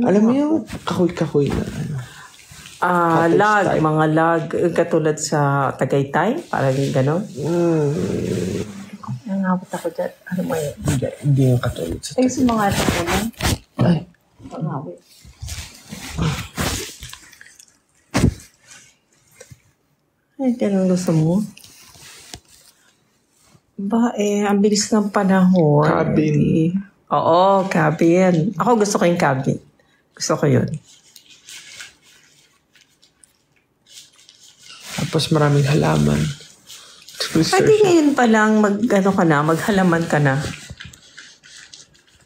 Alam mo yung kahoy-kahoy na cottage Lag, type. mga lag. Katulad sa Tagaytay, parang ganon. Nangabot ako dyan. Ano mo yun? Hindi yung katulad sa Ay, sa mga ito mo lang. Ay. Nangabot. Ay, ganun gusto mo? Ang bilis ng panahon. Cabin. Oo, cabin. Ako gusto ko yung cabin. Gusto ko yun. Tapos maraming halaman. Pwede ngayon pa lang maghalaman ka na.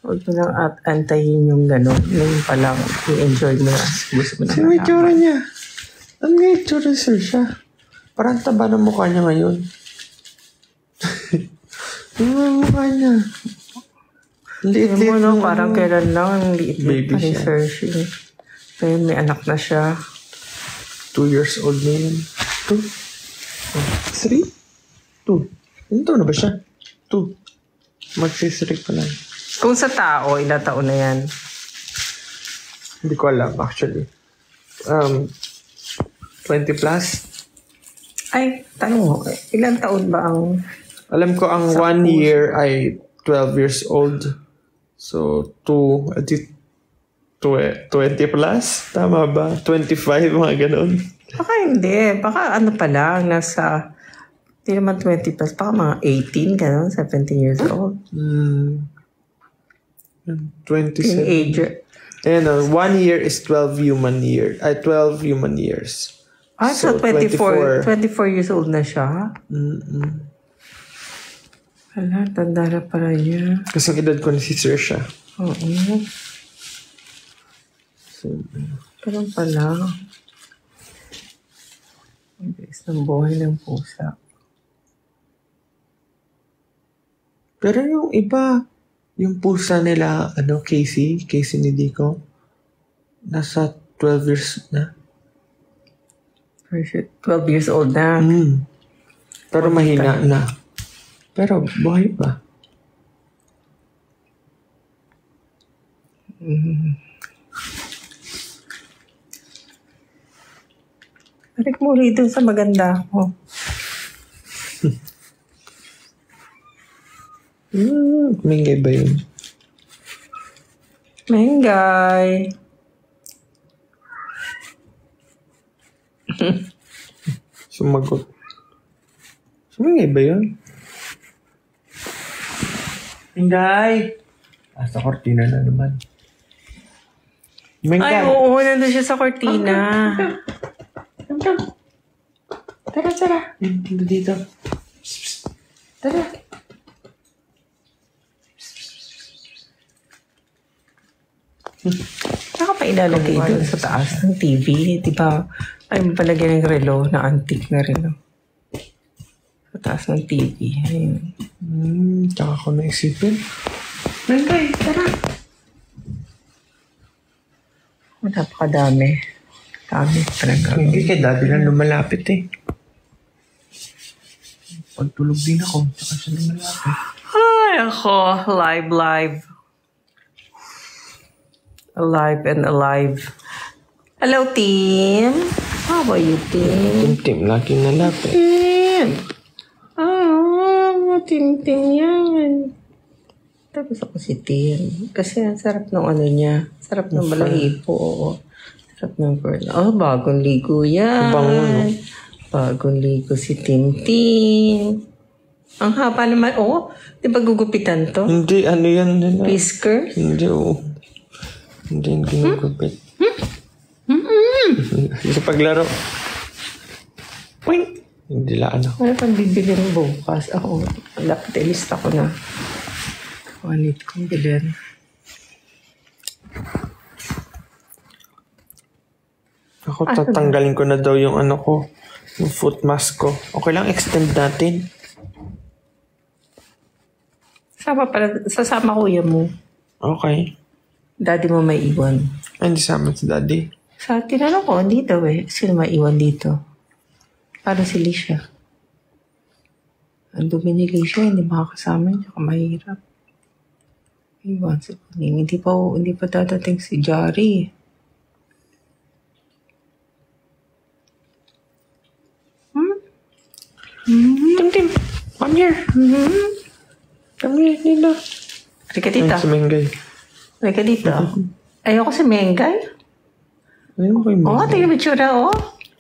Huwag mo lang antayin yung gano'n. Ngayon pa lang, i-enjoy mo na. Gusto mo na Sino yung tsura niya? Ano nga yung tsura sir siya? Parang taba ng mukha niya ngayon. Ano ang mukha niya? Liit-liit mo, parang kailan lang ang liit-liit Baby pa ni siya. Sergi. Pero may anak na siya. 2 years old na yun. 2? 3? 2. Ano taon na ba siya? 2. Mag-3 pa lang. Kung sa tao, ilang taon na yan? Hindi ko alam actually. 20 plus? Ay, tanong mo, ilang taon ba ang Alam ko ang 1 year ay 12 years old. So, 2, at 20 plus? Tama ba? 25, mga ganun. Baka hindi. Baka ano pa lang, nasa, hindi naman 20 plus, baka mga 18, gano'n, 17 years old. 27. Teenager. Ayan, 1 year is 12 human years. 12 human years. So 24 years old na siya? Hala, tanda na pala niya. Kasi ang edad ko na si Sir siya. Oo. Ganun pala. Ang bilis ng buhay ng pusa. Pero yung iba, yung pusa nila, Casey ni Dico, nasa 12 years na. 12 years old na. Pero mahina na. Pero buhay pa. Balik mo rito sa maganda ko. Mingay ba yun? Mengay. Sumagot. Mingay ba yun? Mingay! Sa kortina na naman. Mingay! Ay, oo, nandun siya sa kortina. Tara. Dito. Tara. Saka pa ilalagay doon sa taas ng TV. Di ba? Ay, palagyan ng relo na antique na relo. Sa taas ng TV. Ayun. Tsaka ko naisipin. Mingay, tara. Napakadami. Dami talaga. Hindi kay daddy lang lumalapit eh. Pagtulog din ako, tsaka siya lumalapit. Ay, ako. Live. Alive and alive. Hello, team. How are you, team? Tim, laging nalapit. Team. Team yan. Tapos ako si Tim. Kasi ang sarap ng ano niya. Sarap ng balahibo. Oo. Sarap ng girl. Bagong ligo yan. Bango, no? Bagong ligo si Tim. Ang haba naman. Di ba gugupitan to? Hindi, ano yan nila? Whiskers? Hindi, Hindi yung ginugupit. Sa paglaro. Wing! Hindi lang Ano pang bibilin bukas? Ako, dapat ilista ko na. Wanit kong bilhin. Ako, tatanggalin ko na daw yung ko. Yung foot mask ko. Okay lang, extend natin. Sasama kuya mo. Okay. Daddy mo may iwan. Ay, hindi sama si daddy. Sa tinanong ko, hindi daw eh. Sino may iwan dito? Para si Lisha. Ang dumi ni Lisha, hindi makakasama niya. Tsaka mahirap. Iwan si Puning. Hindi pa dadating si Jari. Tim, come here. Come here, Nina. Halika dito. Ay, si Mengay. Halika dito. Ayoko si Mengay. Ayun ko yung Tingnan mo itsura,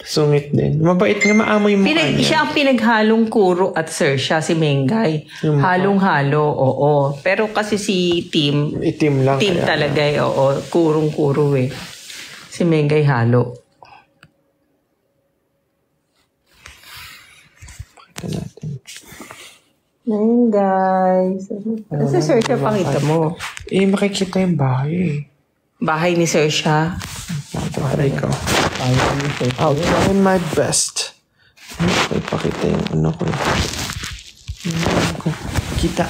Sungit din. Mabait nga, maamoy mo kanya. Siya ang pinaghalong Kuro at Saoirse, si Mengay. Halong-halo, oo. Pero kasi si Tim, Itim lang. Tim talaga oo. Kurong-kuro eh. Si Mengay halo. Pakita natin. Mengay. Kasi Saoirse, pakita mo. Makikita yung bahay eh. Bahay ni Saoirse. Try ko. I'll try my best. Okay, pakita yung ko eh. Kita.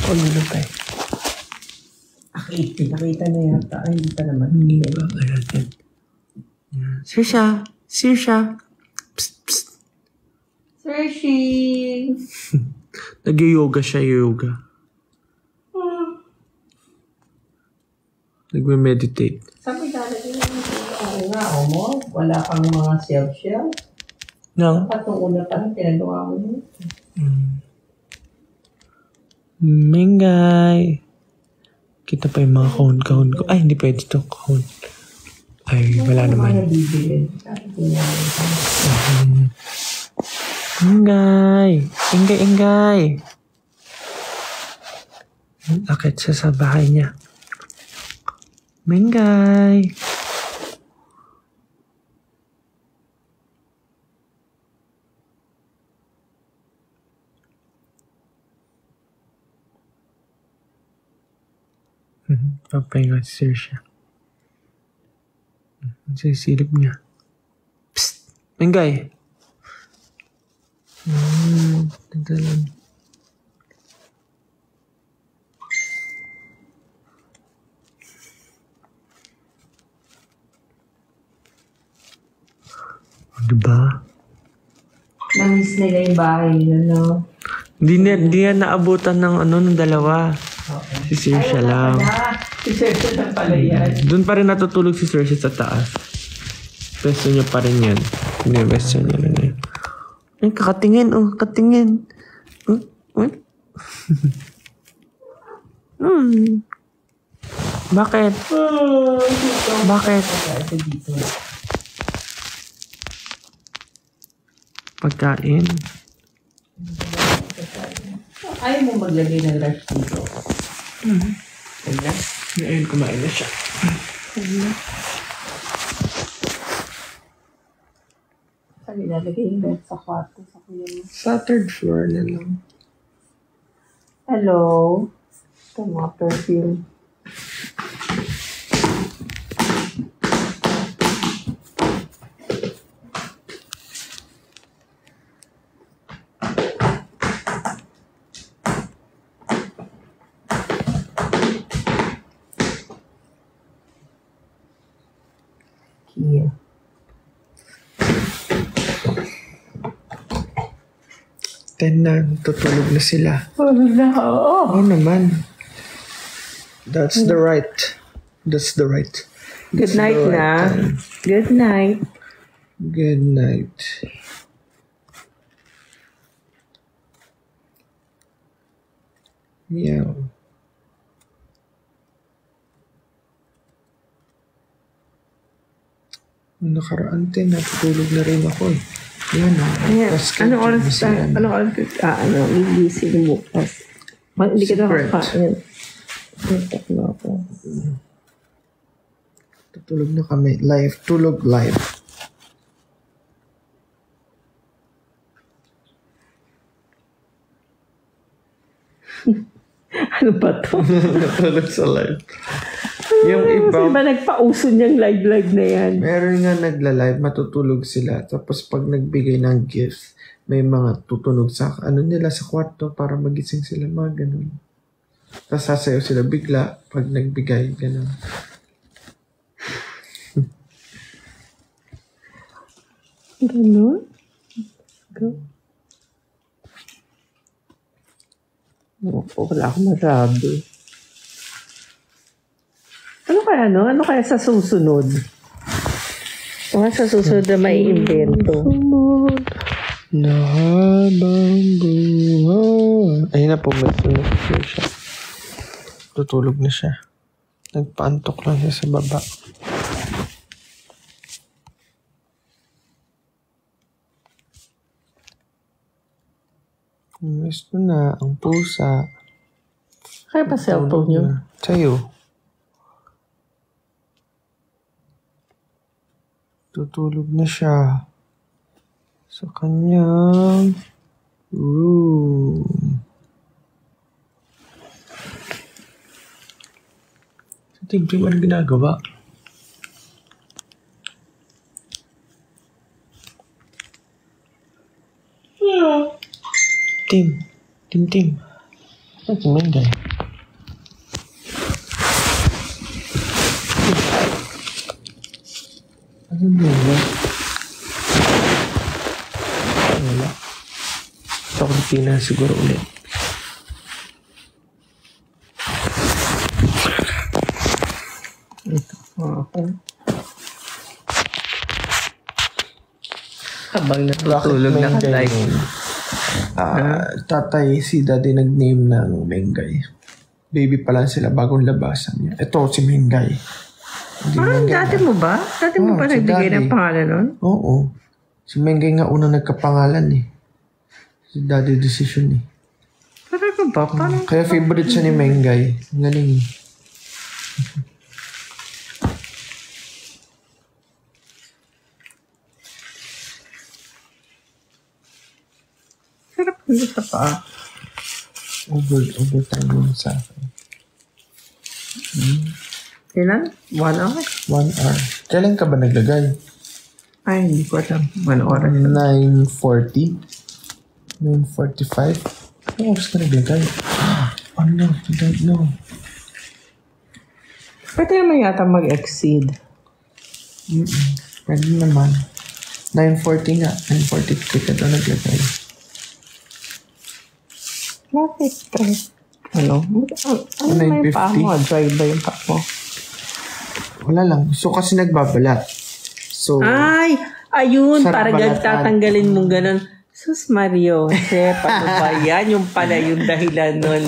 Gulo tayo. Nakita na yata. Ay, hindi pa naman. Hindi ba? Saoirse. Psst, psst. Saoirse. Nag-yoga siya, yoga. Nagme-meditate. Sabi talaga mo, wala kang mga shelf-shelf. No? Dapat nung una pa rin, pinagawa mo yun. Mingay. Kita pa yung mga kahon ko. Ay, hindi pwede ito. Kahon. Ay, wala naman. Ingay. Ingay. Akit siya sa bahay niya. Mingay. Papahinga si Sir siya. Sisilip niya. Psst! Mingay! Tagdalan. Diba? Namiss nila yung bahay nila, no? Di yan naabutan ng dalawa. Si Sir siya lang. Si Sir lang pala yan. Doon pa rin natutulog si Sir siya sa taas. Pwesto niya pa rin yan. Hindi, pwesto niya lang yan. Ay, kakatingin, katingin. Bakit? Bakit? Pagkain. Ayaw mo maglagay ng rush dito. Ngayon, kumain na siya. Sabi nalagay yung bed sa kwarto sa kuya mo. Sa third floor na lang. Hello? Ito mga perfume. Kia. Ten na, tutulog na sila. Wala. Oo naman. That's the right. That's the right. Good night na. Good night. Good night. Meow. Nakaraan din, natutulog na rin ako eh. Yan ah. Ayan. Anong oras gigising bukas? Hindi ka na kakain. Nagtak na ako. Tutulog na kami. Live. Tulog live. Ano ba to? Natulog sa live. Yung iba, Kasi ba nagpauso niyang live na yan? meron nga nagla-live, matutulog sila. Tapos pag nagbigay ng gift, may mga tutunog sa nila sa kwarto para magising sila, mga ganun. Tapos sasayaw sila bigla pag nagbigay, ganun. Ganun? Wala akong masabi. Ano kaya sa susunod? Sa susunod na may invento. Na habang buhay. Ayun na po, may sunod siya. Tutulog na siya. Nagpaantok lang siya sa baba. Gusto na ang pusa. Kaya pa cellphone niyo? Sa'yo. Tutulog na siya sa kanyang room. Sa Tim, ano ginagawa? Tim. Ano kumain Ano ba? Wala. Sa kurtina siguro ulit. Ito ako. Habang natutulog ng live. Tatay, si daddy nag-name ng Mengay. Baby pa lang sila, bagong labasan niya. Ito, si Mengay. Hindi Mengay dati na. mo ba? Dati mo ba Si nagbigay daddy. ng pangalan nun? Oo. Si Mengay nga unang nagkapangalan eh. Si daddy decision eh. Talaga ba? Parang Kaya favorite siya ni Mengay. Ang galing eh. sarap nito sa paa. Overtime yun sa akin. Ilan? 1 hour? 1 hour. Kailan ka ba naglagay? Ay, hindi ko alam. 1 hour. 9:40? 9:45? Ano oras ka naglagay? Oh no, I don't know. Pwede naman yata mag-exceed. Pwede naman. 9:40 nga. 9:43 ka daw naglagay. Bakit? Ano? Ano may 9:50? paa mo? Dry ba yung paa mo? Wala lang. So kasi nagbabalat. So, Ay! Ayun! Sarap Para balatan. tatanggalin mong ganun. Sus Mario, paano ba yan? Yung pala yung dahilan nun.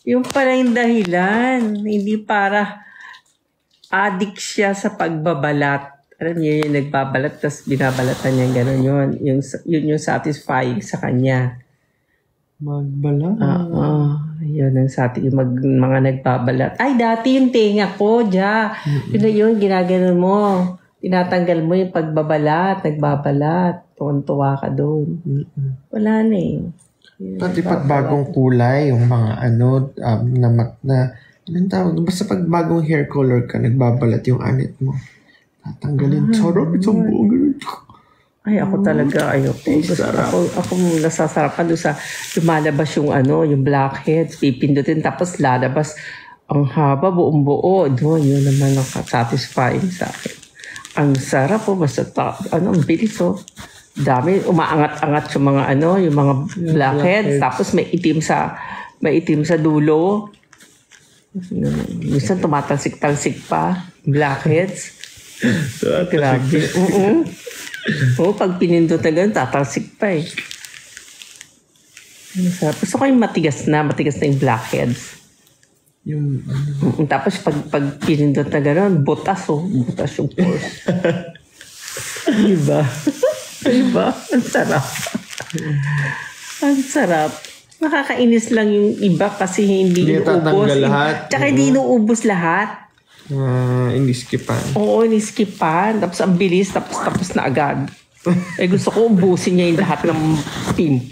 Yung pala yung dahilan. Hindi para addict siya sa pagbabalat. Alam niyo yung nagbabalat tapos binabalatan niya gano'n yun. Yun yung satisfying sa kanya. magbalat. Yun ang yung mga nagbabalat. Ay, dati yung tenga ko, Diya. Yun na yun, ginaganon mo. Tinatanggal mo yung pagbabalat, nagbabalat. Tuwan-tuwa ka doon. Wala na eh. Pati pag bagong kulay, yung mga anong tawag? Basta pag bagong hair color ka, nagbabalat yung anit mo. Tatanggalin. Sarap isang buong ganun. Ay, ako talaga, ako nasasarapan doon sa lumalabas yung yung blackheads, pipindutin, tapos lalabas ang haba, buong buo. Doon, yun naman ang satisfying sa akin. Ang sarap basta ang bilis dami, umaangat-angat yung mga yung mga blackheads, tapos may itim sa dulo. Minsan tumatalsik-talsik pa, blackheads. Grabe. Pag pinindot na ganun, tatalsik pa eh. Gusto ko yung matigas na yung blackheads. Tapos pag pinindot na ganun, butas yung pores. Diba? Ang sarap. Ang sarap. Nakakainis lang yung iba kasi hindi inuubos. Lahat. Tsaka hindi inuubos lahat. Iniskipan. Oo, iniskipan. Tapos ang bilis, tapos na agad. Gusto ko ubusin niya yung lahat ng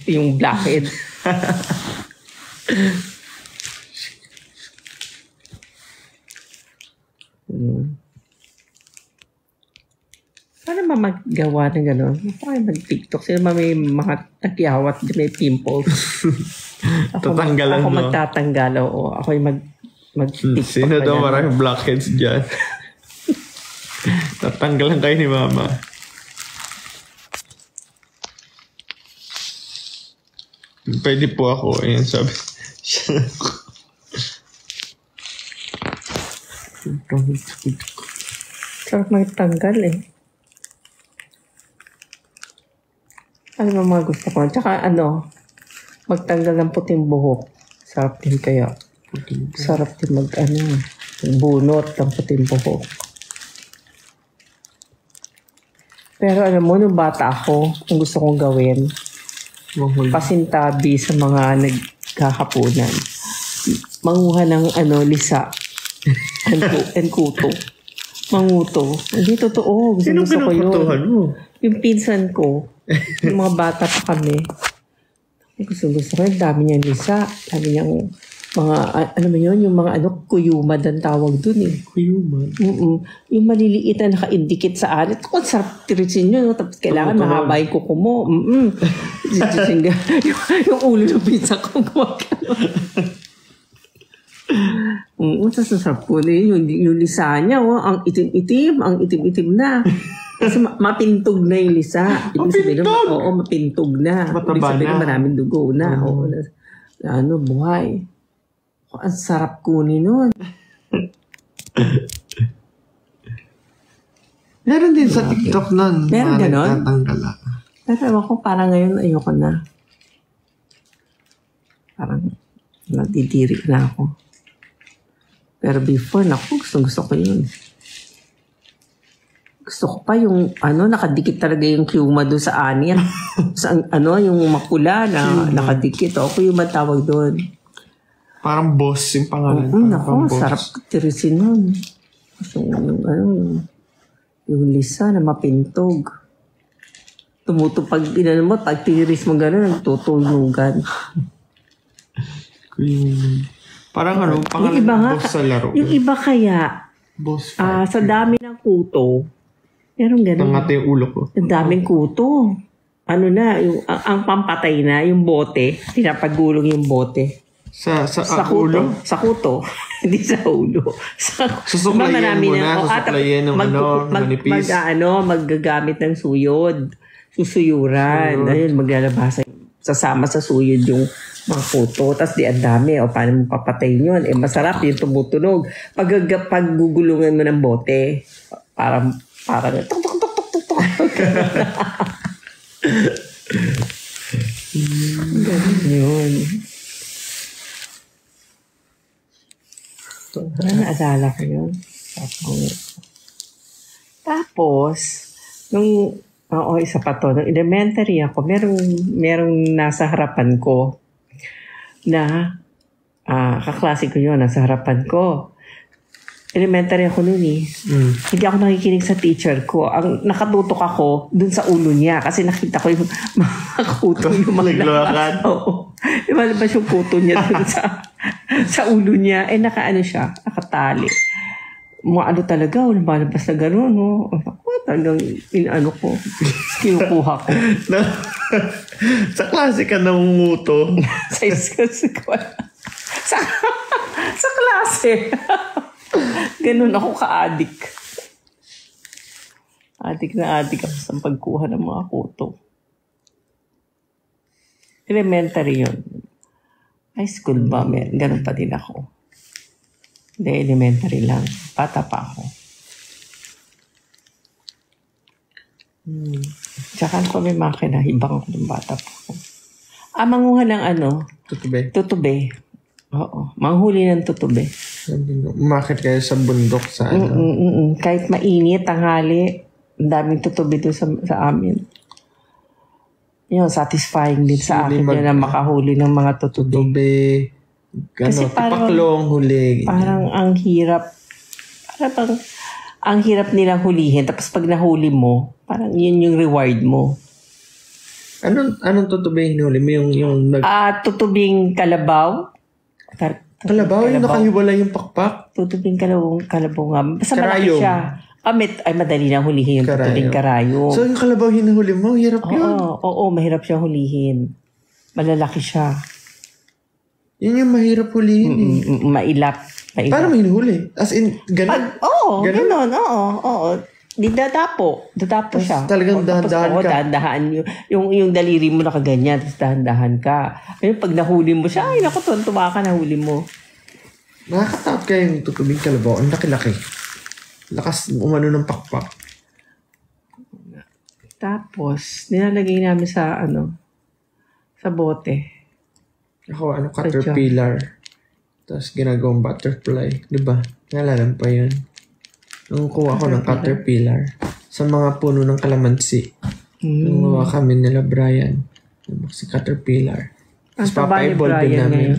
yung blackhead. Paano ba maggawa ng gano'n? Paano mag-TikTok? Sino ba may mga tagyawat, may pimples? Tatanggalan ako mo. magtatanggal, oo. Ako yung mag-TikTok. Sino daw maraming blackheads dyan? Tatanggalan kayo ni Mama. Pwede po ako. Ayan, sabi. Sarap magtanggal eh. Ano ba mga gusto ko? Tsaka magtanggal ng puting buhok. Sarap din kaya. Sarap din bunot ng puting buhok. Pero alam mo, nung bata ako, ang gusto kong gawin, pasintabi sa mga nagkakapunan. Manguha ng lisa. and kuto. Manguto. Hindi totoo. Gusto ko yun. Mo? Yung pinsan ko, yung mga bata pa kami, gusto ko yun. Dami niyang lisa. Dami niyang mga, yung mga kuyumad ang tawag dun eh. Kuyumad? Yung maliliit na naka-indicate sa anit. Kung sarap tirisin nyo, tapos kailangan mahaba yung kuko mo. Yung ulo ng pizza ko, gumagano. Tapos nasarap ko na yung lisa niya, ang itim-itim na. Kasi mapintog na yung lisa. Mapintog? Oo, mapintog na. Mataba na. Maraming dugo na. Buhay. Ang sarap kunin nun. Meron din sa TikTok nun. Meron ganon? Nagtatanggal. Pero ewan ko, parang ngayon ayoko na. Parang nadidiri na ako. Pero before, naku, gusto ko yun. Gusto ko pa yung, nakadikit talaga yung kyuma doon sa aniya. Yung makula na nakadikit. Ako yung matawag doon. Parang boss yung pangalan. Naku, sarap tirisin nun. Yung lisa na mapintog. Tumutupag, pag tiris mo gano'n, nagtutulugan. Parang pangalan Yung iba ng boss sa laro. Yung iba kaya, Boss sa dami ng kuto, meron gano'n. Tangate yung ulo ko. Ang daming kuto. Ang pampatay na, yung bote, pinapagulong yung bote. Sa kuto. ulo? Sa kuto. Hindi sa ulo. Susuklayin mo na. Susuklayin ng manipis. Maggagamit ng suyod. Susuyuran. Ayun, maglalabas. Sasama sa suyod yung mga kuto. Tapos ang dami. Paano mo papatayin yun? Masarap yung tumutunog. Paggugulungan mo ng bote. Parang tuk tuk tuk tuk tuk tuk. Ganun yun. Naalala ko yun. Tapos, isa pa to, nung elementary ako, merong nasa harapan ko na, kaklase ko yun, nasa harapan ko. Elementary ako noon eh. Hindi ako nakikinig sa teacher ko. Ang nakatutok ako dun sa ulo niya kasi nakita ko yung mga kuto yung mga Oo. Lumalabas yung kuto niya dun sa ulo niya. Nakaano siya, nakatali. Mga talaga, lumalabas na gano'n, no? Ako, talagang ko. Kinukuha ko. Sa klase ka nangunguto. sa klase. Ganun ako ka-addict. Addict ako sa pagkuha ng mga kuto. Elementary yun. High school ba? Ganun pa din ako. Hindi, elementary lang. Bata pa ako. Tsaka ko may makina. Ibang ako ng bata pa ako. Manguha ng Tutube. Oo. Manghuli ng tutube. Umakit kayo sa bundok sa Kahit mainit, tanghali, ang daming tutube doon sa amin. Yun, satisfying din sa akin yun na makahuli ng mga tutube. Kasi tipaklong huli. Parang ang hirap. Ang hirap nilang hulihin. Tapos pag nahuli mo, parang yun yung reward mo. Anong tutube hinuli mo? Tutubing kalabaw. Kalabaw? Yung nakahiwalay yung pakpak? Tutubing kalabaw nga. Basta malaki siya. Madali na hulihin yung tutubing karayom. So yung kalabaw hinahuli mo, hirap yun? Oo, mahirap siya hulihin. Malalaki siya. Yun yung mahirap hulihin Mailap. Paano mo hinuhuli? As in, ganun? Ganun. Oo. Di dadapo siya. Talagang dahan-dahan ka. Dahan-dahan. Yung daliri mo nakaganyan, tapos dahan-dahan ka. Ayun, pag nahuli mo siya, ay naku, tuwa ka, nahuli mo. Nakakatakot kayo yung tutubing kalabaw. Ang laki-laki. Lakas umano ng pakpak. Tapos, nilalagay namin sa bote. Ako, caterpillar. Tapos ginagawang butterfly. Diba? Nalalam pa yun. Nung kuha ko ng caterpillar sa mga puno ng kalamansi. Nung kuha kami nila Brian. Si caterpillar. Tapos papa-evolve namin.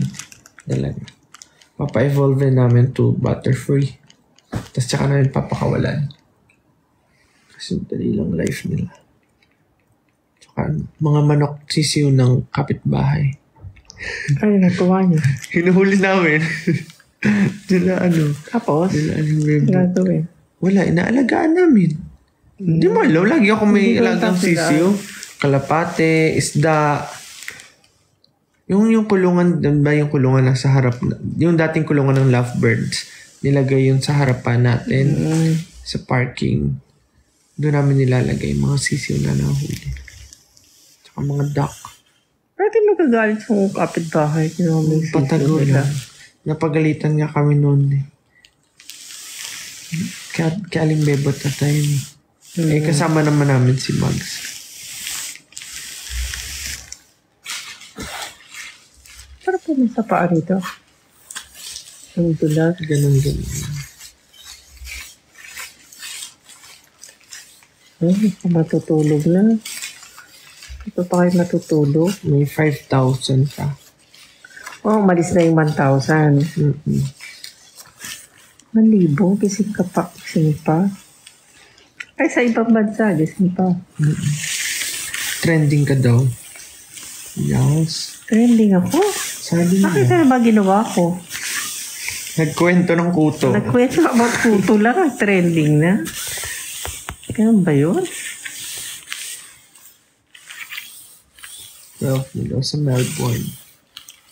Papa-evolve namin to butterfree. Tapos tsaka namin papakawalan. Kasi dali lang life nila. Tsaka mga manok sisiw ng kapitbahay. Ay, natuwa niyo. Hinuhuli namin. Tapos? Gagawin. Wala, inaalagaan namin. Hindi mo alam. Lagi ako may alagang sisiyo. Kalapate, isda. Yung kulungan, yung kulungan na sa harap, yung dating kulungan ng lovebirds, nilagay yun sa harapan natin sa parking. Doon namin nilalagay mga sisiyo na nahuli. Tsaka mga duck. Pwede magagalit sa kapitbahay. Patago lang. Napagalitan niya kami noon eh. Kaling bebot na tayo eh. Kasama naman namin si Mags. Pero po tapaan ito? Ang dulat. Ganun. Ay, matutulog na. Ito pa kayo matutulog. May 5,000 pa. Oh, umalis na yung 1,000. 1,000, gising ka pa. Gising pa. Ay, sa ibang bansa, gising pa. Trending ka daw. Yes. Trending ako. Sabi Bakit niya. na ba ginawa ko? Nagkwento ng kuto. Nagkwento about puto lang, trending na. Ganun ba yun? 12 million sa Melbourne.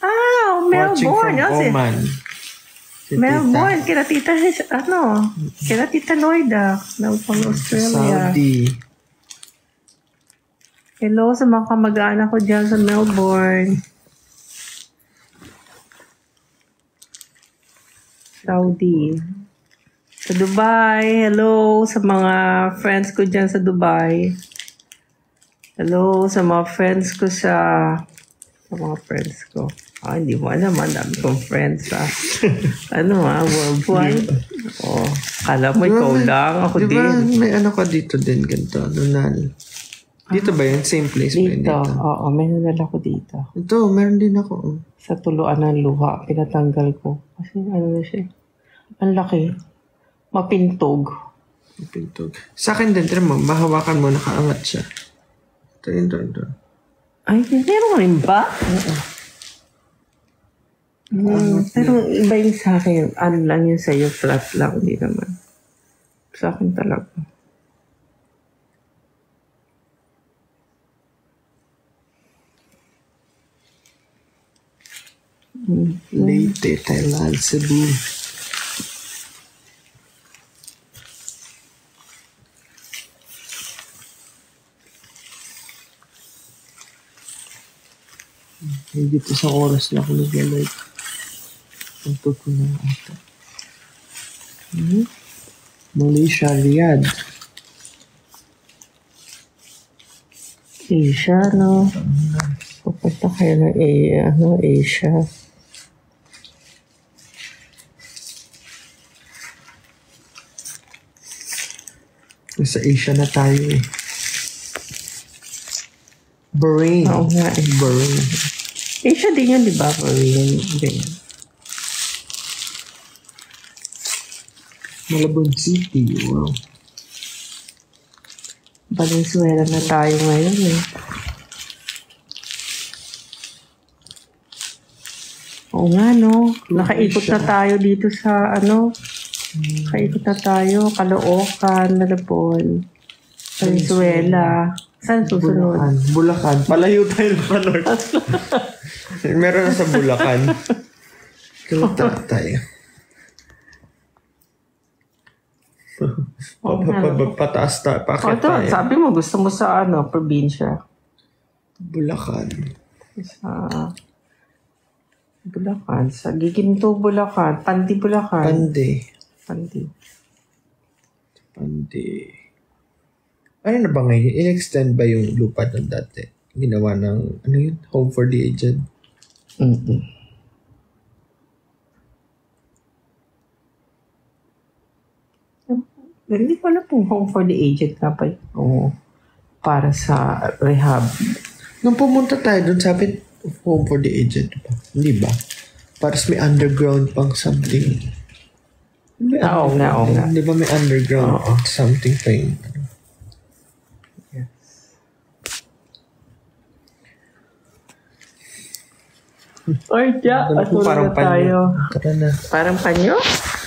Ah, Watching Melbourne. from Kasi, Oman. Si Melbourne, kina tita, kina tita Noida, Melbourne, Australia. Saudi. Hello sa mga kamag-anak ko dyan sa Melbourne. Saudi. Sa Dubai. Hello sa mga friends ko dyan sa Dubai. Hello sa mga friends ko sa mga friends ko. Ah, hindi mo alam. Ang dami kong friends worldwide. Oh, kala mo ikaw lang. Ako Di ba din. may ano ka dito din, ganito, nunal. Dito ba yun? Same place ba yun Dito. dito? Oo, may nanala ko dito. Ito, meron din ako. Sa tuluan ng luha, pinatanggal ko. Kasi ano na siya. Ang laki. Mapintog. Pintog. Sa akin din, tira mo, mahawakan mo, nakaangat siya. Ito. Ay, meron rin ba? Pero iba yung sa akin. Ano lang yun sa'yo, flat lang. Hindi naman. Sa akin talaga. Leyte, Thailand, Cebu. Higit sa oras na ako nag-like. Ang tuto na ata. Malaysia, Riyadh. Asia, no? Pupunta kayo ng Asia. Sa Asia na tayo eh. Bahrain. Oo nga eh. Bahrain. Asia din yun, di ba? Korean din. Malabon City. Wow. Valenzuela na tayo ngayon eh. Oo nga, no? Nakaikot na tayo dito sa nakaikot na tayo. Caloocan, Malabon, Valenzuela. Saan susunod? Bulacan. Palayo tayo ng North. Meron na sa Bulacan. Kalata tayo. Pataas tayo. Pakit tayo. Sabi mo, gusto mo sa probinsya. Bulacan. Sa Giginto, Bulacan. Pandi, Bulacan. Pandi. Ano na ba ngayon? In-extend ba yung lupa ng dati? Ginawa ng, Home for the Aged? Hindi ko alam kung Home for the Aged ka pa. Oo. Para sa rehab. Nung pumunta tayo doon, sabi, Home for the Aged. Hindi ba? Para may underground pang something. Oo nga. Di ba may underground something pa yun? Or Parang tayo. Tara na. Parang panyo?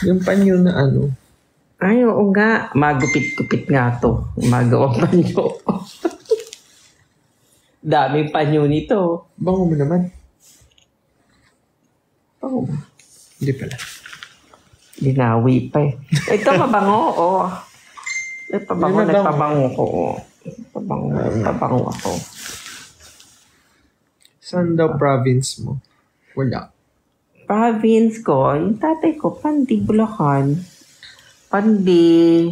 Yung panyo na Ay, oo nga. Magupit-kupit nga to. Magawang panyo. Daming panyo nito. Bango mo naman. Oo. Hindi pala. Dinawi pa eh. Ito mabango, oo. Nagpabango ko, oo. Pabango ako. Saan daw province mo? Wala. Province ko, yung tatay ko, Pandi, Bulacan. Pandi,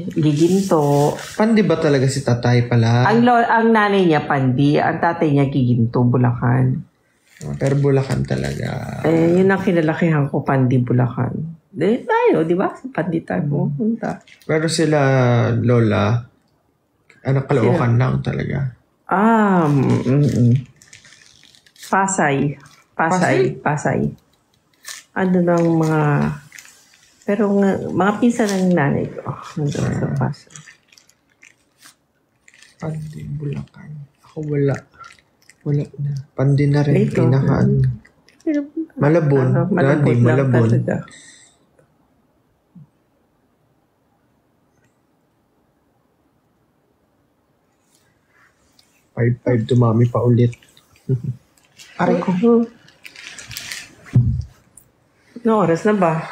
Giginto. Pandi ba talaga si tatay pala? Ang nanay niya, Pandi. Ang tatay niya, Giginto, Bulacan. Pero Bulacan talaga. Eh, yun ang kinalakihan ko, Pandi, Bulacan. Tayo, di ba? Sa Pandi tayo pumunta. Pero sila, Lola, Caloocan lang talaga. Pasay. Ano ng mga... Pero mga pinsan ng nanay ko. Nandun sa Pasay. Pandi, Bulacan. Ako wala. Wala na. Pandi na rin. Ito. Malabon. Malabon lang talaga. Five dumami pa ulit. Aray ko. No oras na ba?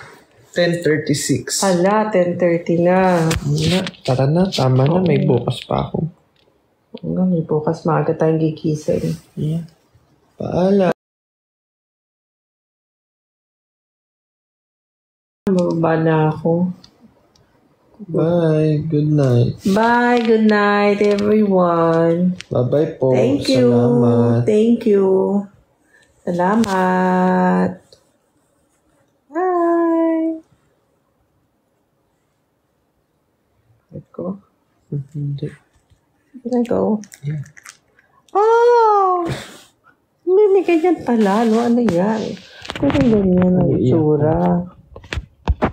10:36. Hala, 10:30 na. Wala. Tara na. Tama na. May bukas pa ako. Hanggang may bukas maaga tayong gigising. Yeah. Paalam. Mababa na ako. Bye. Good night. Bye. Good night, everyone. Bye-bye po. Thank you. Salamat. Thank you. Salamat. Bye. Let go. Hindi. Let go. Yeah. Oh! May ganyan pala, no? Ano yan? Pero ganyan ang itsura.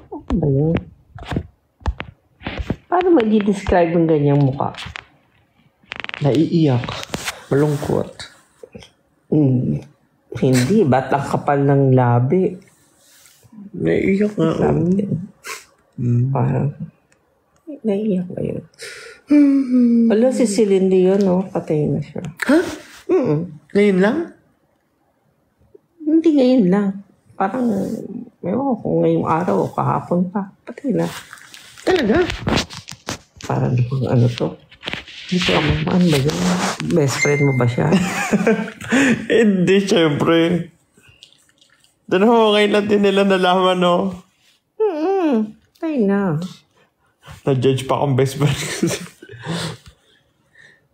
Ano ba yan? Paano mag-describe ng ganyang mukha? Naiiyak. Malungkot. Hindi. Ba't ang kapal ng labi? Naiiyak nga. Labi. Parang, naiiyak ba yun? Wala, si Celine Dion, no? Patay na siya. Ha? Ngayon lang? Hindi ngayon lang. Parang, ewan ko, ngayong araw o kahapon pa. Patay na. Talaga? Parang ano to? Hindi ko alam. Ano ba yun? Best friend mo ba siya? Hindi, syempre. Doon ako ngayon lang din nila nalaman, no? Patay na. Na-judge pa akong best friend.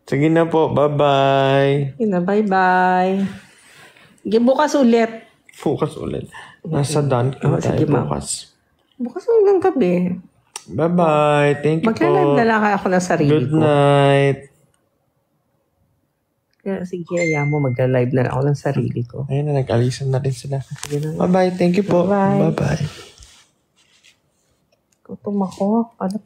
Sige na po. Bye-bye. Sige na, bye-bye. Sige, bukas ulit. Bukas ulit. Nasa Dunkin tayo sige, ma'am. bukas. Bukas ulit ng gabi. Bye-bye. Thank you po. Magla-live na lang ako ng sarili Good ko. night. Kaya sige, ayaw mo, magla-live na lang ako ng sarili ko. Ayun na, nag-alisan na rin sila. Sige na. Bye-bye. Thank you po. Bye-bye. Bye-bye. Gutom ako. Ano